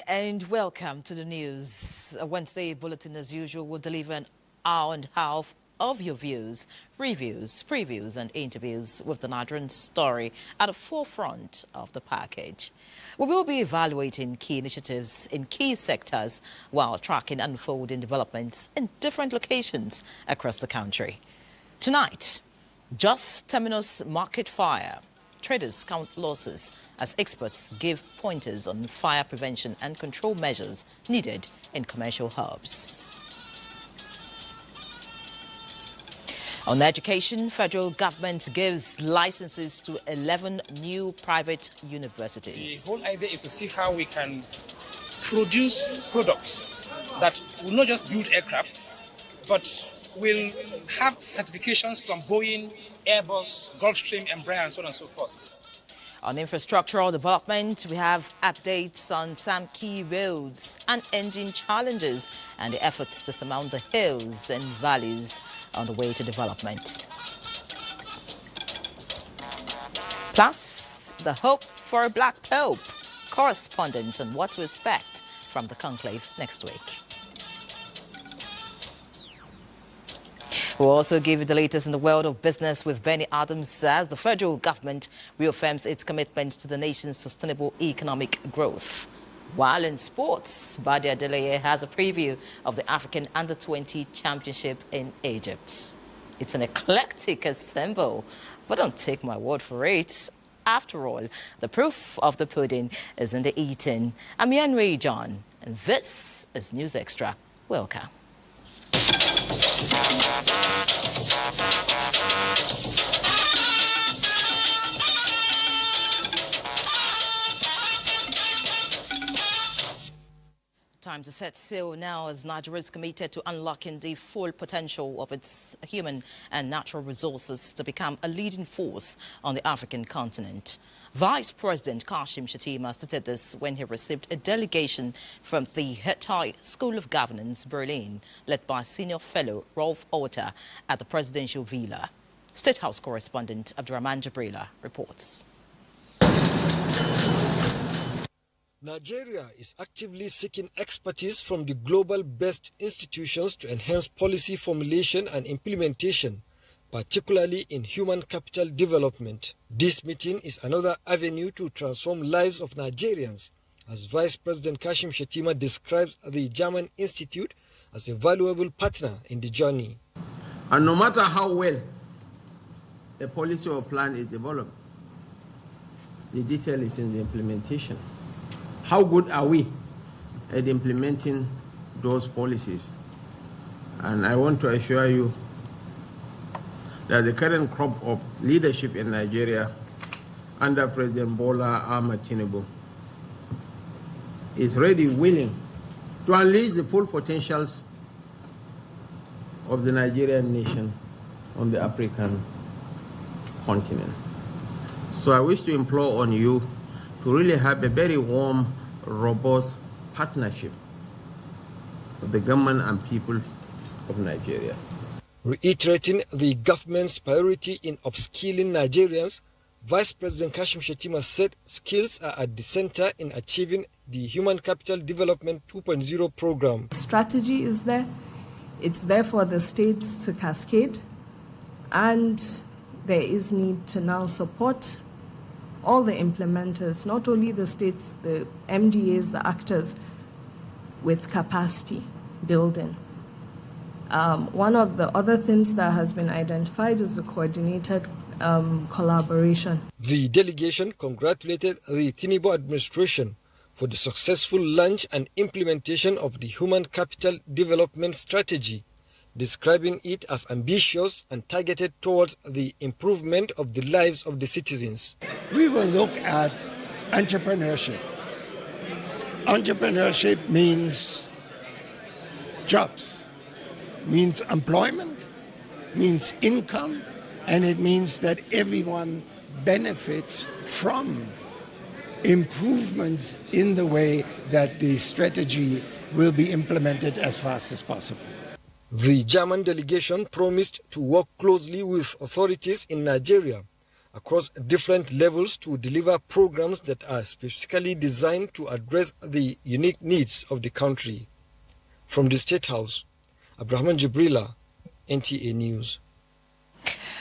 and welcome to the news. A Wednesday bulletin as usual will deliver an hour and a half of your views, reviews, previews and interviews with the Nigerian story at the forefront of the package. We will be evaluating key initiatives in key sectors while tracking unfolding developments in different locations across the country. Tonight, just terminus market fire. Traders count losses as experts give pointers on fire prevention and control measures needed in commercial hubs. On education, federal government gives licenses to 11 new private universities. The whole idea is to see how we can produce products that will not just build aircraft, but will have certifications from Boeing, Airbus, Gulfstream, Embraer, and so on and so forth. On infrastructural development, we have updates on some key roads and engine challenges and the efforts to surmount the hills and valleys on the way to development. Plus, the hope for a black pope, correspondent on what to expect from the conclave next week. We'll also give you the latest in the world of business with Benny Adams as the federal government reaffirms its commitment to the nation's sustainable economic growth. While in sports, Badia Deleye has a preview of the African Under-20 Championship in Egypt. It's an eclectic ensemble, but don't take my word for it. After all, the proof of the pudding is in the eating. I'm Yan Ray John, and this is News Extra. Welcome. Time to set sail now as Nigeria is committed to unlocking the full potential of its human and natural resources to become a leading force on the African continent. Vice President Kashim Shettima stated this when he received a delegation from the Hettai School of Governance, Berlin, led by senior fellow Rolf Otter at the presidential villa. State House correspondent Abdurrahman Jabrila reports. Nigeria is actively seeking expertise from the global best institutions to enhance policy formulation and implementation, particularly in human capital development. This meeting is another avenue to transform lives of Nigerians, as Vice President Kashim Shettima describes the German Institute as a valuable partner in the journey. And no matter how well a policy or plan is developed, the detail is in the implementation. How good are we at implementing those policies? And I want to assure you that the current crop of leadership in Nigeria under President Bola Ahmed Tinubu is ready, willing to unleash the full potentials of the Nigerian nation on the African continent. So I wish to implore on you to really have a very warm, robust partnership with the government and people of Nigeria. Reiterating the government's priority in upskilling Nigerians, Vice President Kashim Shettima said skills are at the center in achieving the Human Capital Development 2.0 program. Strategy is there. It's there for the states to cascade, and there is need to now support all the implementers, not only the states, the MDAs, the actors, with capacity building. One of the other things that has been identified is the coordinated collaboration. The delegation congratulated the Tinubu administration for the successful launch and implementation of the Human Capital Development Strategy, describing it as ambitious and targeted towards the improvement of the lives of the citizens. We will look at entrepreneurship. Entrepreneurship means jobs, means employment, means income, and it means that everyone benefits from improvements in the way that the strategy will be implemented as fast as possible. The German delegation promised to work closely with authorities in Nigeria across different levels to deliver programs that are specifically designed to address the unique needs of the country. From the State House, Abraham Jibrila, NTA News.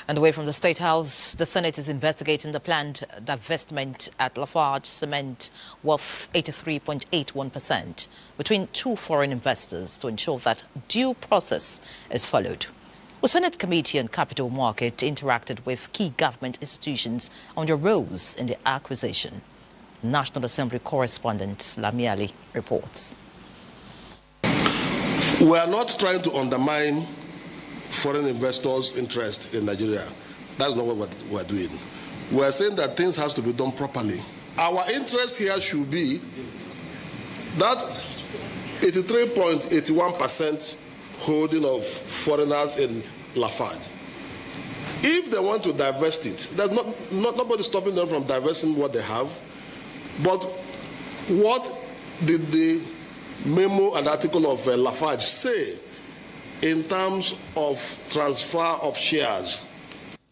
And away from the State House, the Senate is investigating the planned divestment at Lafarge Cement worth 83.81% between two foreign investors to ensure that due process is followed. The Senate Committee on Capital Market interacted with key government institutions on their roles in the acquisition. National Assembly correspondent Lami Ali reports. We are not trying to undermine foreign investors' interest in Nigeria. That's not what we're doing. We're saying that things has to be done properly. Our interest here should be that 83.81% holding of foreigners in Lafarge. If they want to divest it, there's nobody stopping them from divesting what they have. But what did the memo and article of Lafarge say in terms of transfer of shares?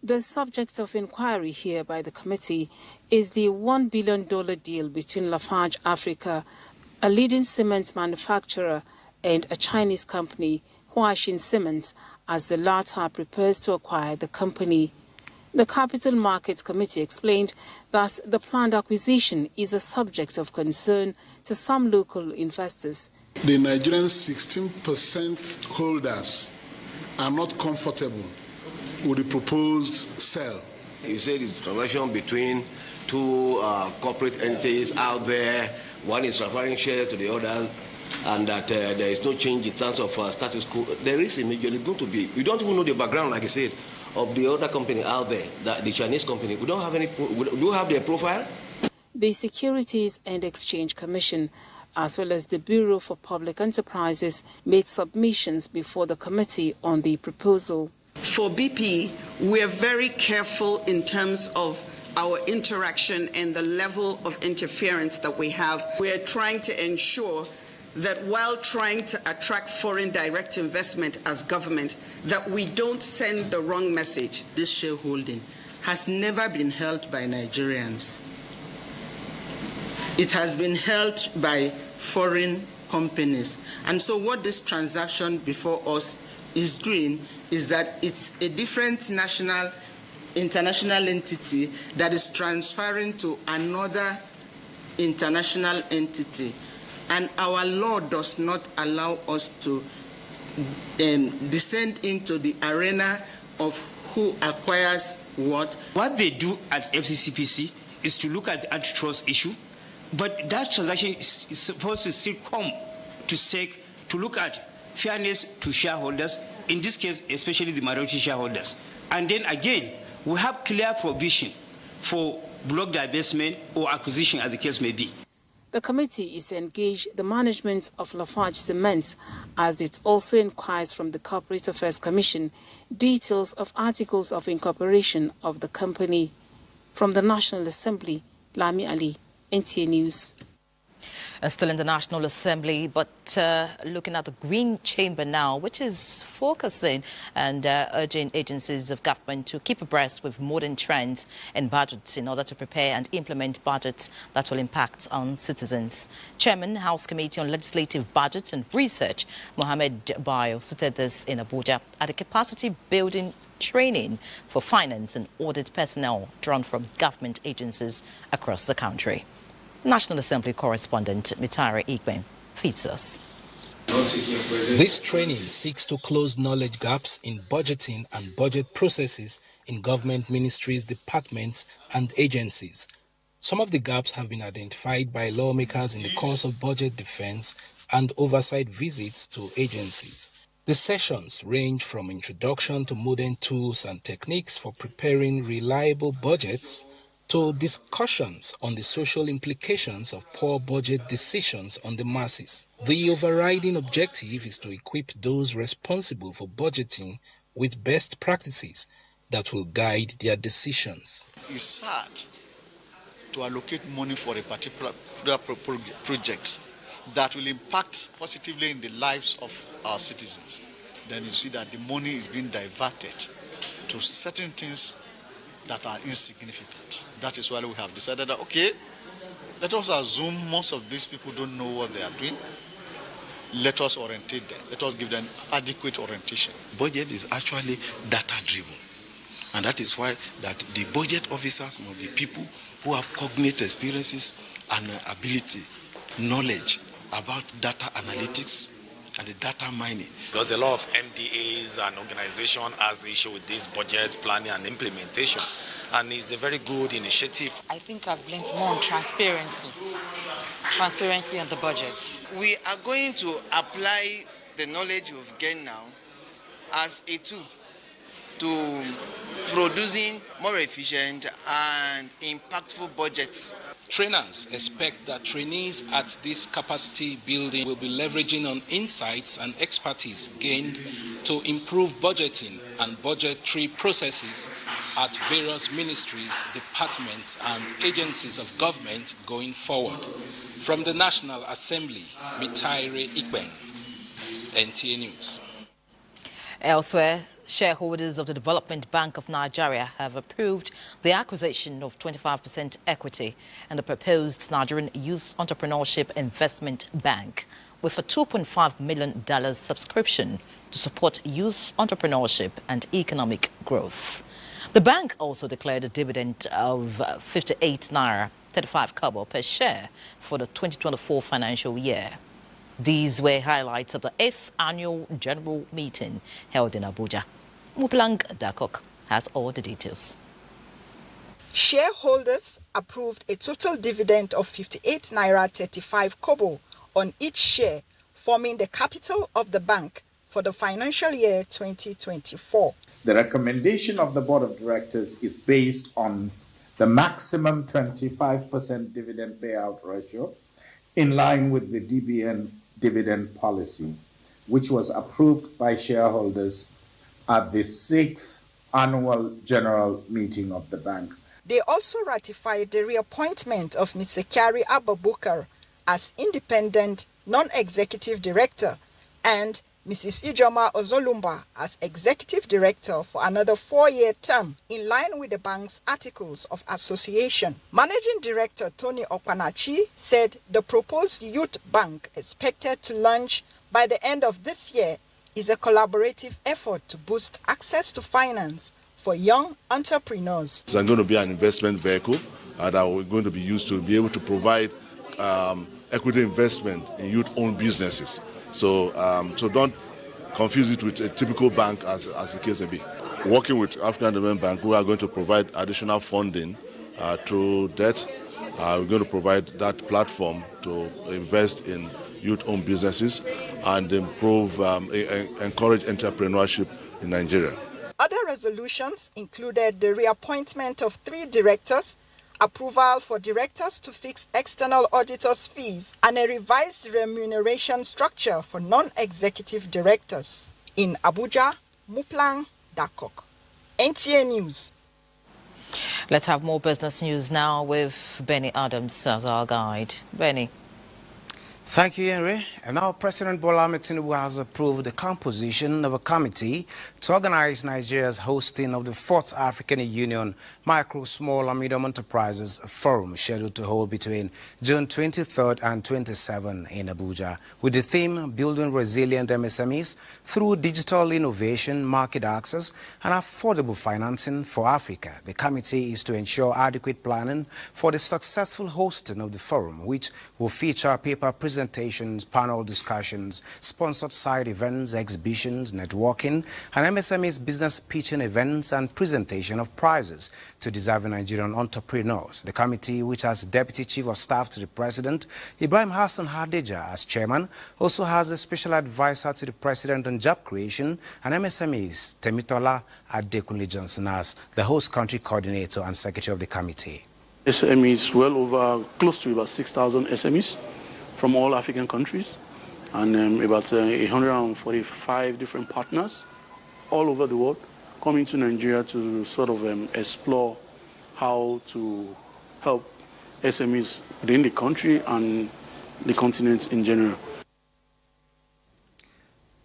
The subject of inquiry here by the committee is the $1 billion deal between Lafarge Africa, a leading cement manufacturer, and a Chinese company, Huaxin Cement, as the latter prepares to acquire the company. The Capital Markets Committee explained that the planned acquisition is a subject of concern to some local investors. The Nigerian 16% holders are not comfortable with the proposed sale. You said it's a transaction between two corporate entities out there. One is transferring shares to the other, and that there is no change in terms of status quo. There is immediately going to be. We don't even know the background, like I said, of the other company out there, the Chinese company. We don't have any. Do you have their profile? The Securities and Exchange Commission, as well as the Bureau for Public Enterprises, made submissions before the committee on the proposal. For BP, we are very careful in terms of our interaction and the level of interference that we have. We are trying to ensure that while trying to attract foreign direct investment as government, that we don't send the wrong message. This shareholding has never been held by Nigerians. It has been held by foreign companies. And so what this transaction before us is doing is that it's a different international entity that is transferring to another international entity. And our law does not allow us to descend into the arena of who acquires what. What they do at FCCPC is to look at the antitrust issue, but that transaction is supposed to still come to look at fairness to shareholders, in this case, especially the minority shareholders. And then again, we have clear provision for block divestment or acquisition, as the case may be. The committee is engaged the management of Lafarge Cement as it also inquires from the Corporate Affairs Commission details of articles of incorporation of the company. From the National Assembly, Lami Ali, NTA News. Still in the National Assembly, but looking at the Green Chamber now, which is focusing and urging agencies of government to keep abreast with modern trends in budgets in order to prepare and implement budgets that will impact on citizens. Chairman, House Committee on Legislative Budget and Research, Mohammed Bayo, stated this in Abuja at a capacity building training for finance and audit personnel drawn from government agencies across the country. National Assembly correspondent Mitari Igben feeds us. This training seeks to close knowledge gaps in budgeting and budget processes in government ministries, departments and agencies. Some of the gaps have been identified by lawmakers in the course of budget defense and oversight visits to agencies. The sessions range from introduction to modern tools and techniques for preparing reliable budgets to discussions on the social implications of poor budget decisions on the masses. The overriding objective is to equip those responsible for budgeting with best practices that will guide their decisions. It's sad to allocate money for a particular project that will impact positively in the lives of our citizens. Then you see that the money is being diverted to certain things that are insignificant. That is why we have decided that, okay, let us assume most of these people don't know what they are doing. Let us orientate them. Let us give them adequate orientation. Budget is actually data-driven. And that is why that the budget officers must be people who have cognate experiences and ability, knowledge about data analytics and the data mining. Because a lot of MDAs and organizations has issue with this budget planning and implementation. And it's a very good initiative. I think I've learned more on transparency on the budget. We are going to apply the knowledge we've gained now as a tool to producing more efficient and impactful budgets. Trainers expect that trainees at this capacity building will be leveraging on insights and expertise gained to improve budgeting and budgetary processes at various ministries, departments, and agencies of government going forward. From the National Assembly, Mitaire Ikben, NTA News. Elsewhere, shareholders of the Development Bank of Nigeria have approved the acquisition of 25% equity in the proposed Nigerian Youth Entrepreneurship Investment Bank with a $2.5 million subscription to support youth entrepreneurship and economic growth. The bank also declared a dividend of 58 naira 35 kobo per share for the 2024 financial year. These were highlights of the 8th annual general meeting held in Abuja. Muplang Dakok has all the details. Shareholders approved a total dividend of 58 naira 35 kobo on each share, forming the capital of the bank for the financial year 2024. The recommendation of the Board of Directors is based on the maximum 25% dividend payout ratio in line with the DBN dividend policy, which was approved by shareholders at the 6th annual general meeting of the bank. They also ratified the reappointment of Mr. Kyari Abubakar as independent non-executive director and Mrs. Ijoma Ozolumba as executive director for another 4-year term in line with the bank's articles of association. Managing Director Tony Okpanachi said the proposed youth bank expected to launch by the end of this year is a collaborative effort to boost access to finance for young entrepreneurs. It's going to be an investment vehicle that we're going to be used to be able to provide equity investment in youth-owned businesses. So don't confuse it with a typical bank as the case may be. Working with African Development Bank, we are going to provide additional funding through debt. We're going to provide that platform to invest in youth-owned businesses and improve, encourage entrepreneurship in Nigeria. Other resolutions included the reappointment of 3 directors, approval for directors to fix external auditors' fees, and a revised remuneration structure for non-executive directors. In Abuja, Muplang Dakok, NTA News. Let's have more business news now with Benny Adams as our guide. Benny. Thank you, Henry. And now President Bola Ahmed Tinubu has approved the composition of a committee to organize Nigeria's hosting of the 4th African Union Micro, Small and Medium Enterprises Forum, scheduled to hold between June 23rd and 27 in Abuja, with the theme Building Resilient MSMEs through Digital Innovation, Market Access, and Affordable Financing for Africa. The committee is to ensure adequate planning for the successful hosting of the forum, which will feature paper presentations, panel discussions, sponsored side events, exhibitions, networking, and MSMEs business pitching events and presentation of prizes to deserving Nigerian entrepreneurs. The committee, which has Deputy Chief of Staff to the President, Ibrahim Hassan Hadeja, as chairman, also has a special advisor to the President on job creation and MSMEs, Temitola Adekunle Johnson, as the host country coordinator and secretary of the committee. SMEs, well over, close to about 6,000 SMEs from all African countries, and about 145 different partners all over the world coming to Nigeria to sort of explore how to help SMEs within the country and the continent in general.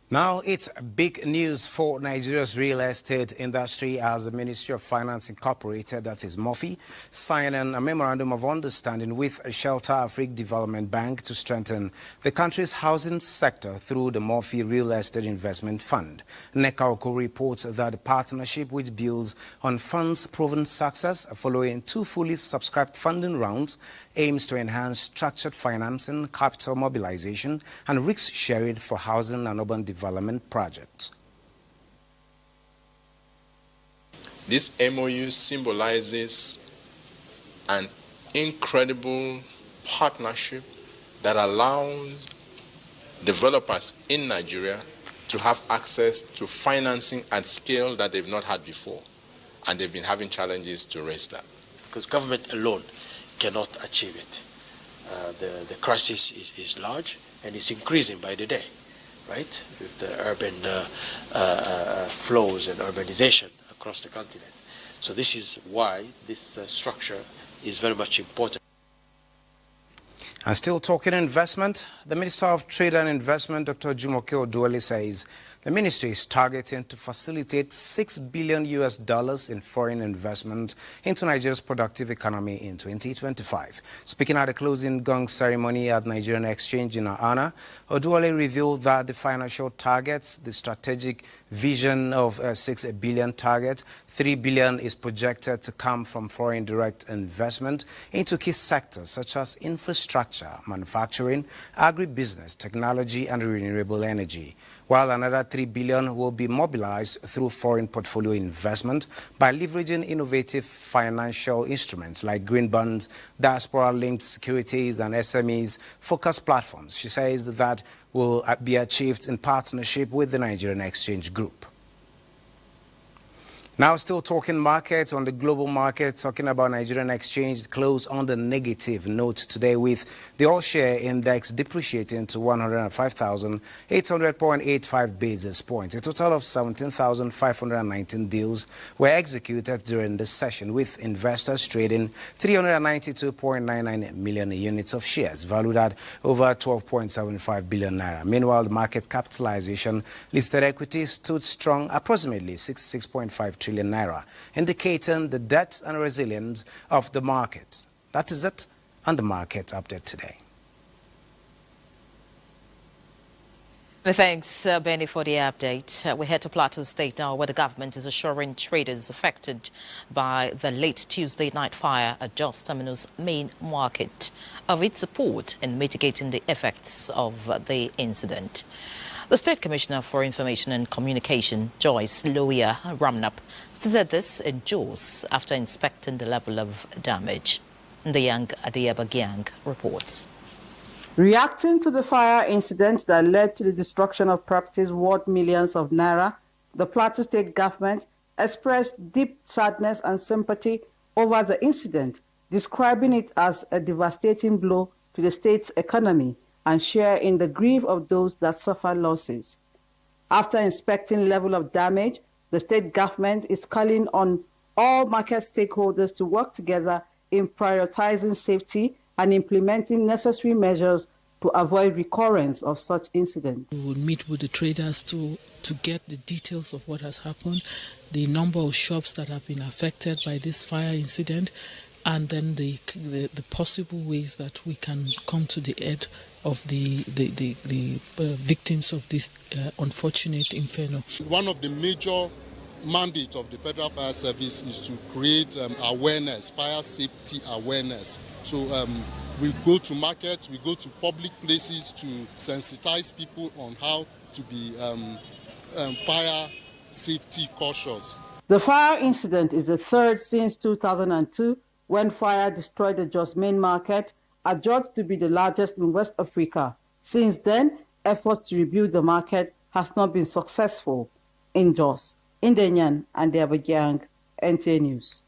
Now, it's big news for Nigeria's real estate industry as the Ministry of Finance Incorporated, that is MOFI, signing a memorandum of understanding with Shelter Afrique Development Bank to strengthen the country's housing sector through the MOFI Real Estate Investment Fund. Nekaoko reports that the partnership, which builds on funds' proven success following 2 fully subscribed funding rounds, aims to enhance structured financing, capital mobilization, and risk sharing for housing and urban development projects. This MOU symbolizes an incredible partnership that allows developers in Nigeria to have access to financing at scale that they've not had before, and they've been having challenges to raise that. Because government alone cannot achieve it. The crisis is large and it's increasing by the day, right? With the urban flows and urbanization across the continent. So this is why this structure is very much important. And still talking investment, the Minister of Trade and Investment, Dr. Jumoke Oduole, says the ministry is targeting to facilitate $6 billion in foreign investment into Nigeria's productive economy in 2025. Speaking at the closing gong ceremony at Nigerian Exchange in her honor, Oduole revealed that the financial targets, the strategic vision of $6 billion target, $3 billion is projected to come from foreign direct investment into key sectors such as infrastructure, manufacturing, agribusiness, technology, and renewable energy, while another $3 billion will be mobilized through foreign portfolio investment by leveraging innovative financial instruments like green bonds, diaspora-linked securities, and SMEs-focused platforms. She says that will be achieved in partnership with the Nigerian Exchange Group. Now, still talking markets, on the global market, talking about Nigerian Exchange, closed on the negative note today with the all-share index depreciating to 105,800.85 basis points. A total of 17,519 deals were executed during the session, with investors trading 392.99 million units of shares, valued at over 12.75 billion naira. Meanwhile, the market capitalization, listed equities stood strong, approximately 66.5 trillion naira, indicating the depth and resilience of the market. That is it on the market update today. Thanks, Benny, for the update. We head to Plateau State now, where the government is assuring traders affected by the late Tuesday night fire at Jos Terminal's main market of its support in mitigating the effects of the incident. The State Commissioner for Information and Communication, Joyce Loya Ramnap, stated this in Jos after inspecting the level of damage. The young Adiyaba Gyang reports. Reacting to the fire incident that led to the destruction of properties worth millions of naira, the Plateau State government expressed deep sadness and sympathy over the incident, describing it as a devastating blow to the state's economy and share in the grief of those that suffer losses. After inspecting level of damage, the state government is calling on all market stakeholders to work together in prioritizing safety and implementing necessary measures to avoid recurrence of such incidents. We will meet with the traders to get the details of what has happened, the number of shops that have been affected by this fire incident, and then the possible ways that we can come to the aid of the victims of this unfortunate inferno. One of the major mandates of the Federal Fire Service is to create awareness, fire safety awareness. So we go to markets, we go to public places to sensitize people on how to be fire safety cautious. The fire incident is the third since 2002, when fire destroyed the Jos main market, adjudged to be the largest in West Africa. Since then, efforts to rebuild the market has not been successful in Jos. Indenyan and Abuja, NTA News.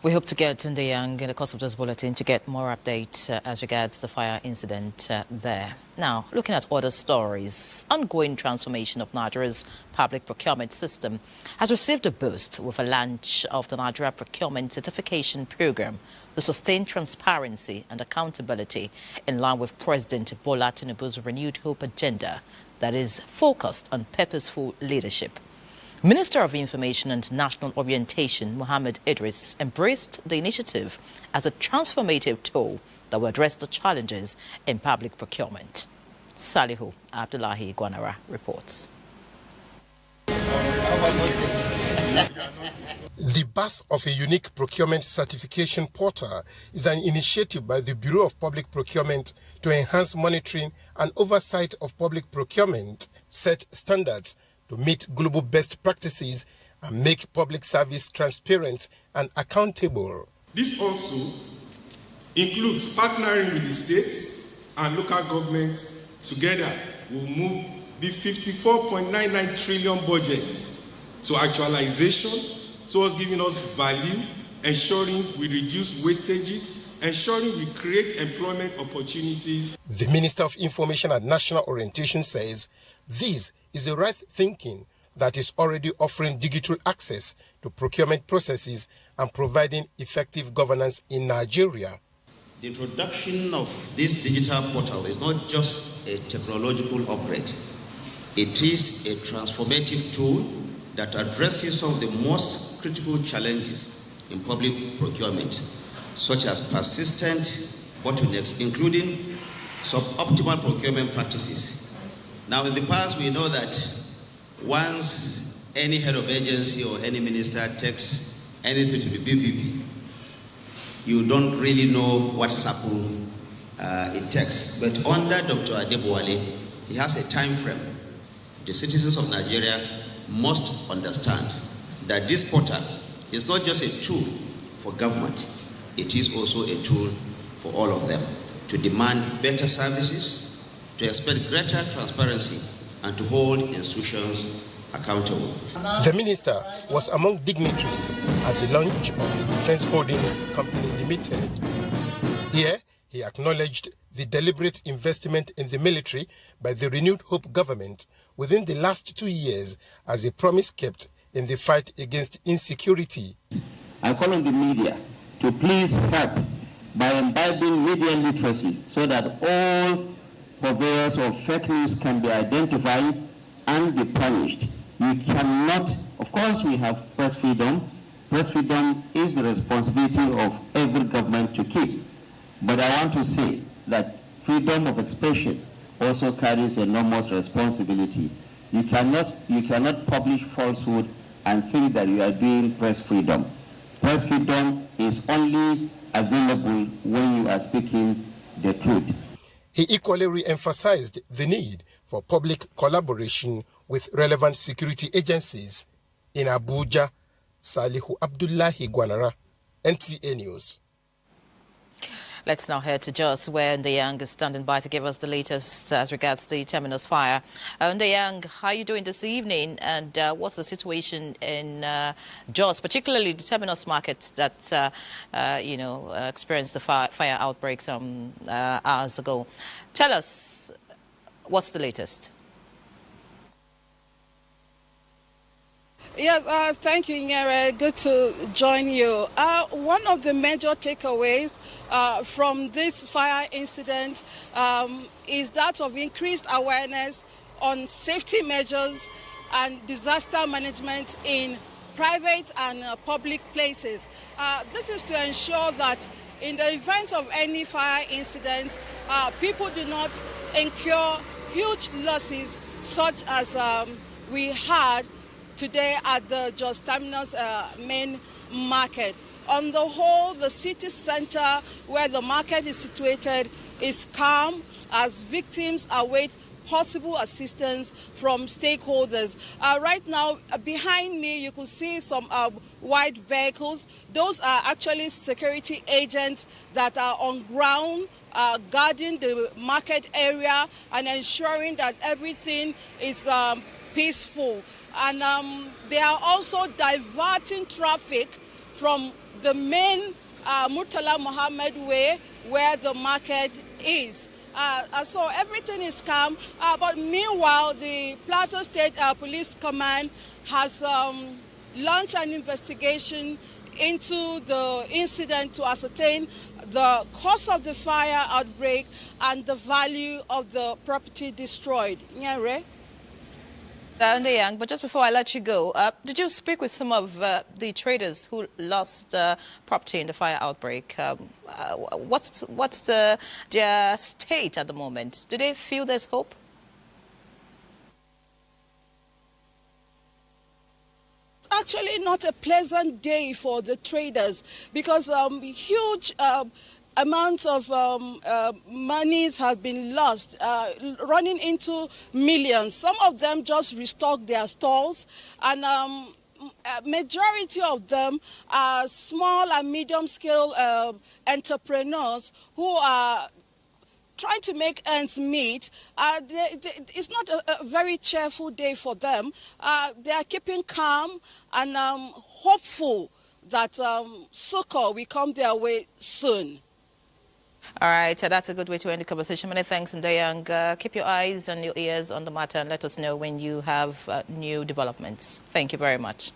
We hope to get in the course of this bulletin to get more updates as regards the fire incident there. Now, looking at other stories, ongoing transformation of Nigeria's public procurement system has received a boost with the launch of the Nigeria Procurement Certification Program to sustain transparency and accountability in line with President Bola Tinubu's renewed hope agenda that is focused on purposeful leadership. Minister of Information and National Orientation, Mohammed Idris, embraced the initiative as a transformative tool that will address the challenges in public procurement. Salihu Abdullahi Gwanara reports. The birth of a unique procurement certification portal is an initiative by the Bureau of Public Procurement to enhance monitoring and oversight of public procurement, set standards to meet global best practices, and make public service transparent and accountable. This also includes partnering with the states and local governments. Together, we'll move the 54.99 trillion budget to actualization, towards giving us value, ensuring we reduce wastages, ensuring we create employment opportunities. The Minister of Information and National Orientation says this is the right thinking that is already offering digital access to procurement processes and providing effective governance in Nigeria. The introduction of this digital portal is not just a technological upgrade. It is a transformative tool that addresses some of the most critical challenges in public procurement, such as persistent bottlenecks, including suboptimal procurement practices. Now, in the past, we know that once any head of agency or any minister takes anything to the BPP, you don't really know what sample it takes. But under Dr. Adebowale, he has a time frame. The citizens of Nigeria must understand that this portal is not just a tool for government, it is also a tool for all of them to demand better services, to expect greater transparency, and to hold institutions accountable. The minister was among dignitaries at the launch of the Defense Holdings Company Limited. Here, he acknowledged the deliberate investment in the military by the renewed Hope government within the last 2 years as a promise kept in the fight against insecurity. I call on the media to please help by imbibing media literacy so that all purveyors of fake news can be identified and be punished. You cannot, of course we have press freedom. Press freedom is the responsibility of every government to keep. But I want to say that freedom of expression also carries enormous responsibility. You cannot publish falsehood and think that you are doing press freedom. Press freedom is only available when you are speaking the truth. He equally re-emphasized the need for public collaboration with relevant security agencies. In Abuja, Salihu Abdullahi Gwanara, NTA News. Let's now head to Jos, where Ndeyang is standing by to give us the latest as regards the terminus fire. Ndeyang, how are you doing this evening, and what's the situation in Jos, particularly the terminus market that experienced the fire outbreak some hours ago? Tell us, what's the latest? Yes, thank you, Nyere. Good to join you. One of the major takeaways from this fire incident is that of increased awareness on safety measures and disaster management in private and public places. This is to ensure that in the event of any fire incident, people do not incur huge losses such as we had today at the Jos Terminus main market. On the whole, the city center where the market is situated is calm as victims await possible assistance from stakeholders. Right now, behind me, you can see some white vehicles. Those are actually security agents that are on ground guarding the market area and ensuring that everything is peaceful. And they are also diverting traffic from the main Murtala Mohammed Way where the market is. So everything is calm. But meanwhile, the Plateau State Police Command has launched an investigation into the incident to ascertain the cause of the fire outbreak, and the value of the property destroyed. Nyere? Young, but just before I let you go, did you speak with some of the traders who lost property in the fire outbreak? What's their state at the moment? Do they feel there's hope? Actually not a pleasant day for the traders because huge amounts of monies have been lost, running into millions. Some of them just restocked their stores, and majority of them are small and medium-scale entrepreneurs who are trying to make ends meet. It's not a very cheerful day for them. They are keeping calm and hopeful that succor will come their way soon. All right, that's a good way to end the conversation. Many thanks, Ndayang. Keep your eyes and your ears on the matter and let us know when you have new developments. Thank you very much.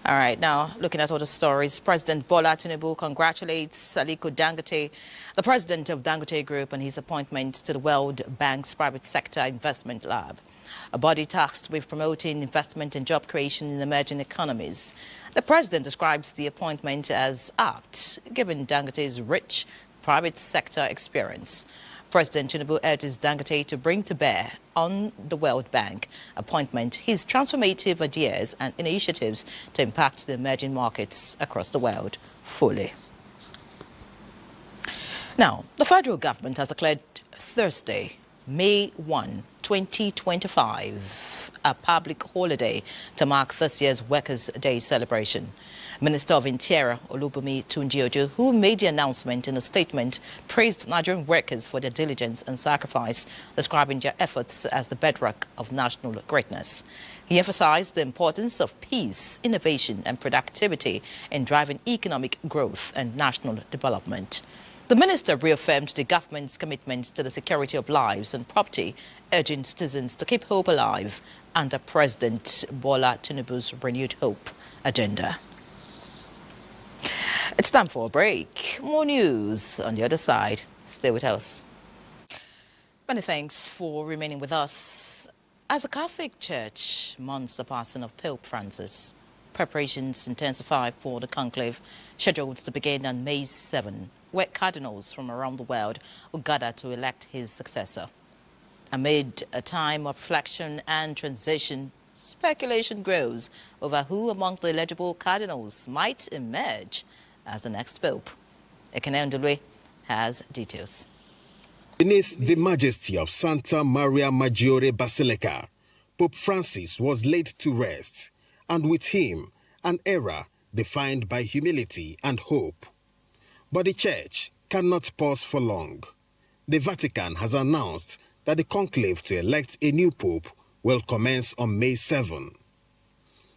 All right, now looking at other stories, President Bola Tinubu congratulates Aliko Dangote, the president of Dangote Group, on his appointment to the World Bank's Private Sector Investment Lab, a body tasked with promoting investment and job creation in emerging economies. The president describes the appointment as apt, given Dangote's rich private sector experience. President Tinubu urges Dangote to bring to bear on the World Bank appointment his transformative ideas and initiatives to impact the emerging markets across the world fully. Now, the federal government has declared Thursday, May 1, 2025, a public holiday to mark this year's Workers' Day celebration. Minister of Interior Olubunmi Tunji-Ojo, who made the announcement in a statement, praised Nigerian workers for their diligence and sacrifice, describing their efforts as the bedrock of national greatness. He emphasized the importance of peace, innovation and productivity in driving economic growth and national development. The minister reaffirmed the government's commitment to the security of lives and property, urging citizens to keep hope alive under President Bola Tinubu's renewed hope agenda. It's time for a break. More news on the other side. Stay with us. Many thanks for remaining with us. As the Catholic Church mourns the passing of Pope Francis, preparations intensify for the conclave scheduled to begin on May 7, where cardinals from around the world will gather to elect his successor. Amid a time of reflection and transition, speculation grows over who among the eligible cardinals might emerge as the next pope. Ekene Ndulwe has details. Beneath the majesty of Santa Maria Maggiore Basilica, Pope Francis was laid to rest, and with him, an era defined by humility and hope. But the Church cannot pause for long. The Vatican has announced that the conclave to elect a new pope will commence on May 7.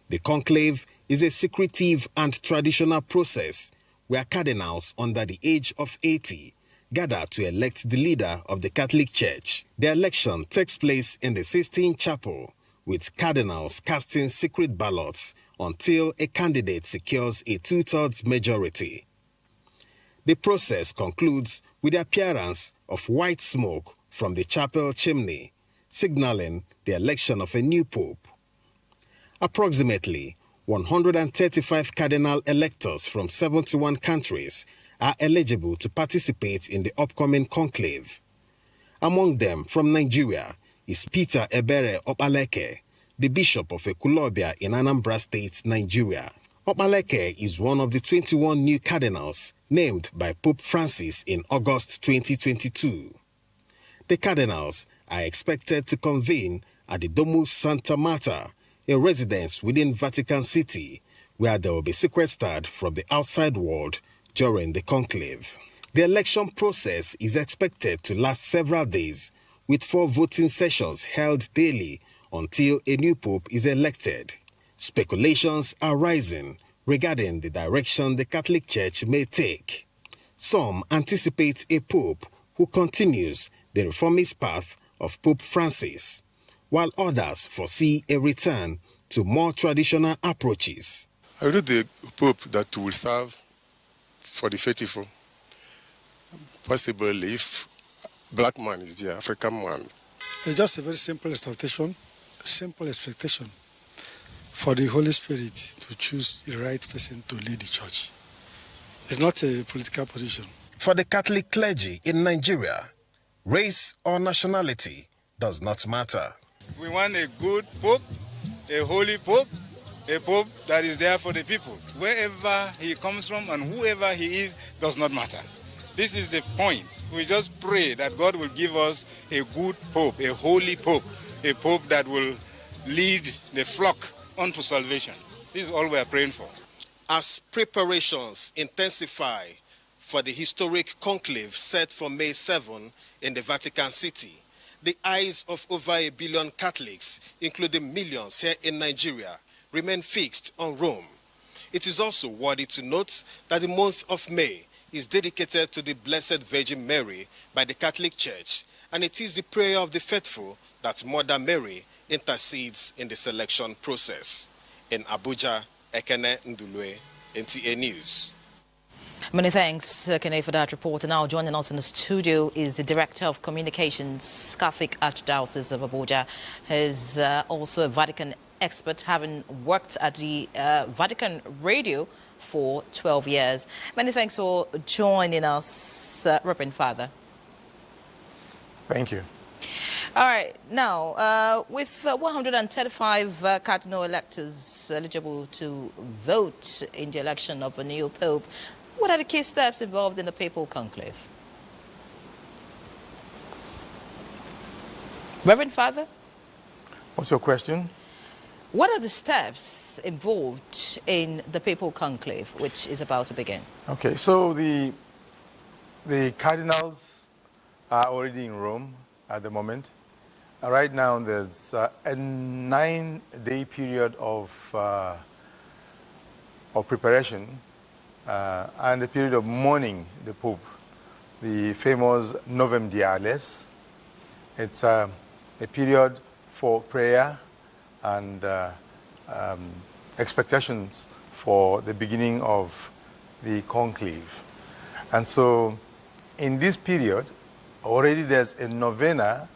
The conclave is a secretive and traditional process where cardinals under the age of 80 gather to elect the leader of the Catholic Church. The election takes place in the Sistine Chapel, with cardinals casting secret ballots until a candidate secures a 2/3 majority. The process concludes with the appearance of white smoke from the chapel chimney, signaling the election of a new pope. Approximately 135 cardinal electors from 71 countries are eligible to participate in the upcoming conclave. Among them, from Nigeria, is Peter Ebere Opaleke, the Bishop of Ekulobia in Anambra State, Nigeria. Opaleke is one of the 21 new cardinals named by Pope Francis in August 2022. The cardinals are expected to convene at the Domus Santa Marta, a residence within Vatican City, where they will be sequestered from the outside world during the conclave. The election process is expected to last several days, with 4 voting sessions held daily until a new pope is elected. Speculations are rising regarding the direction the Catholic Church may take. Some anticipate a pope who continues the reformist path of Pope Francis, while others foresee a return to more traditional approaches. I read the Pope that will serve for the faithful. Possible if black man is the African man. It's just a very simple expectation for the Holy Spirit to choose the right person to lead the church. It's not a political position. For the Catholic clergy in Nigeria, race or nationality does not matter. We want a good pope, a holy pope, a pope that is there for the people. Wherever he comes from and whoever he is does not matter. This is the point. We just pray that God will give us a good pope, a holy pope, a pope that will lead the flock unto salvation. This is all we are praying for. As preparations intensify for the historic conclave set for May 7 in the Vatican City, the eyes of over 1 billion Catholics, including millions here in Nigeria, remain fixed on Rome. It is also worthy to note that the month of May is dedicated to the Blessed Virgin Mary by the Catholic Church, and it is the prayer of the faithful that Mother Mary intercedes in the selection process. In Abuja, Ekene Ndulwe, NTA News. Many thanks, Kene, for that report. And now joining us in the studio is the Director of Communications, Catholic Archdiocese of Abuja. He's also a Vatican expert, having worked at the Vatican Radio for 12 years. Many thanks for joining us, Reverend Father. Thank you. All right. Now, with 135 cardinal electors eligible to vote in the election of a new pope, what are the key steps involved in the papal conclave? Reverend Father? What's your question? What are the steps involved in the papal conclave, which is about to begin? Okay, so the cardinals are already in Rome at the moment. Right now, there's a 9-day period of preparation and a period of mourning the Pope, the famous Novem Diales. It's a period for prayer and expectations for the beginning of the conclave. And so in this period, already there's a novena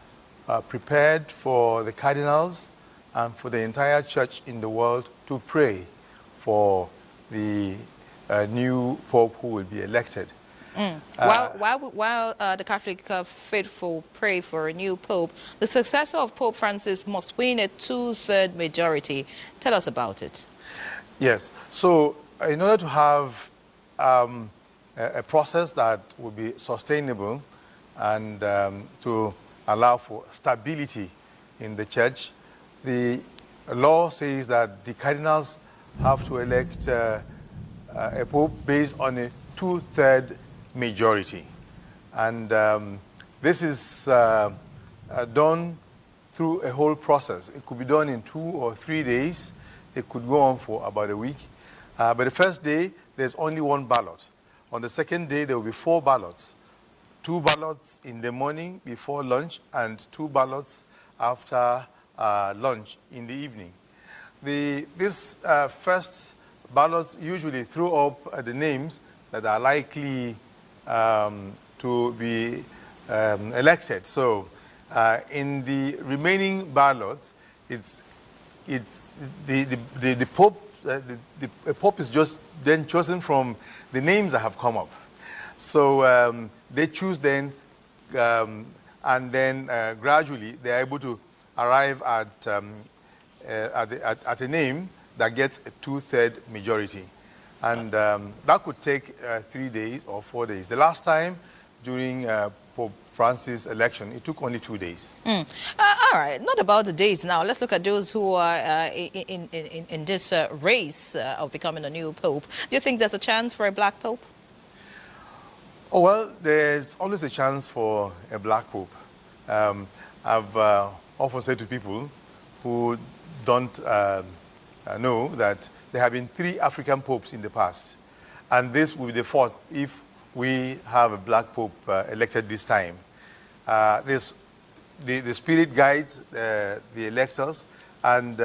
prepared for the cardinals and for the entire church in the world to pray for the new pope who will be elected. While the Catholic faithful pray for a new pope, the successor of Pope Francis must win a 2/3 majority. Tell us about it. Yes. So in order to have a process that will be sustainable and to allow for stability in the church, the law says that the cardinals have to elect a pope based on a 2/3 majority. And this is done through a whole process. It could be done in 2 or 3 days. It could go on for about a week. But the first day, there's only 1 ballot. On the second day, there will be 4 ballots. 2 ballots in the morning before lunch and 2 ballots after lunch in the evening. This first ballots usually throw up the names that are likely to be elected. So in the remaining ballots, the Pope. The Pope is just then chosen from the names that have come up. So they choose then, and then gradually they are able to arrive at a name that gets a 2/3 majority. And that could take 3 days or 4 days. The last time during Pope Francis' election, it took only 2 days. All right, not about the days now. Let's look at those who are in this race of becoming a new pope. Do you think there's a chance for a black pope? Oh, well, there's always a chance for a black pope. I've often said to people who don't know that there have been 3 African popes in the past, and this will be the 4th if we have a black pope elected this time. The spirit guides the electors, and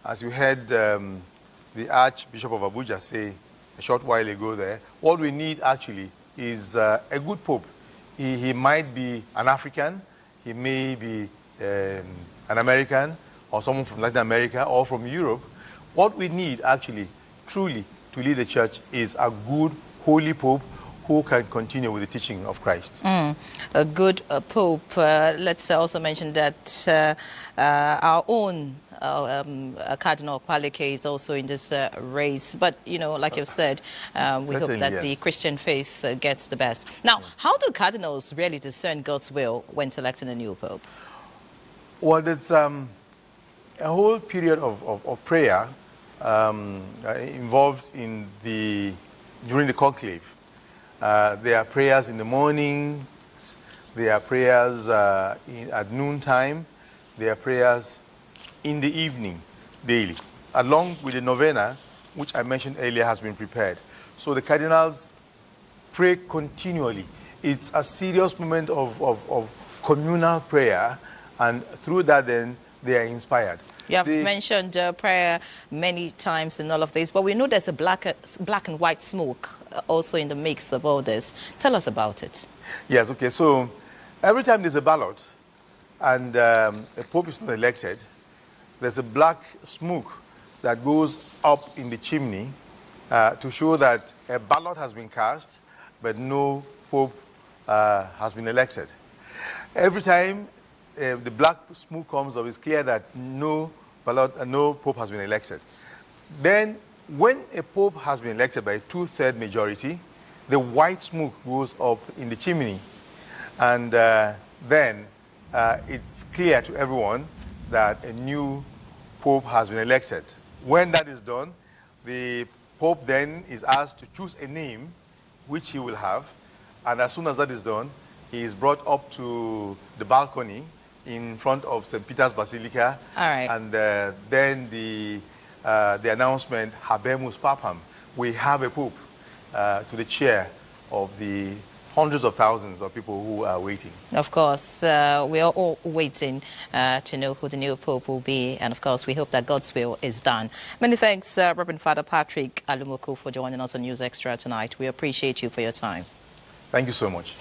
as you heard the Archbishop of Abuja say a short while ago there. What we need actually is a good Pope. He might be an African, he may be an American, or someone from Latin America, or from Europe. What we need actually, truly, to lead the church is a good, holy Pope who can continue with the teaching of Christ. A good Pope. Let's also mention that our own Cardinal Palike is also in this race. But, you know, like you've said, we hope that the Christian faith gets the best. Now, how do cardinals really discern God's will when selecting a new Pope? Well, there's a whole period of prayer involved in during the conclave. There are prayers in the morning, there are prayers at noontime, there are prayers in the evening, daily, along with the novena, which I mentioned earlier has been prepared. So the cardinals pray continually. It's a serious moment of communal prayer, and through that then they are inspired. You have mentioned prayer many times in all of this, but we know there's a black and white smoke also in the mix of all this. Tell us about it. Yes, okay. So every time there's a ballot and a pope is not elected, there's a black smoke that goes up in the chimney to show that a ballot has been cast, but no pope has been elected. Every time the black smoke comes up, it's clear that no pope has been elected. Then, when a pope has been elected by a 2/3 majority, the white smoke goes up in the chimney. And then it's clear to everyone that a new pope has been elected. When that is done, the pope then is asked to choose a name which he will have. And as soon as that is done, he is brought up to the balcony in front of St. Peter's Basilica. All right. And then the announcement, Habemus Papam, we have a pope, to the chair of the hundreds of thousands of people who are waiting. Of course, we are all waiting to know who the new pope will be, and of course we hope that God's will is done. Many thanks, Reverend Father Patrick Alumuku, for joining us on News Extra tonight. We appreciate you for your time. Thank you so much.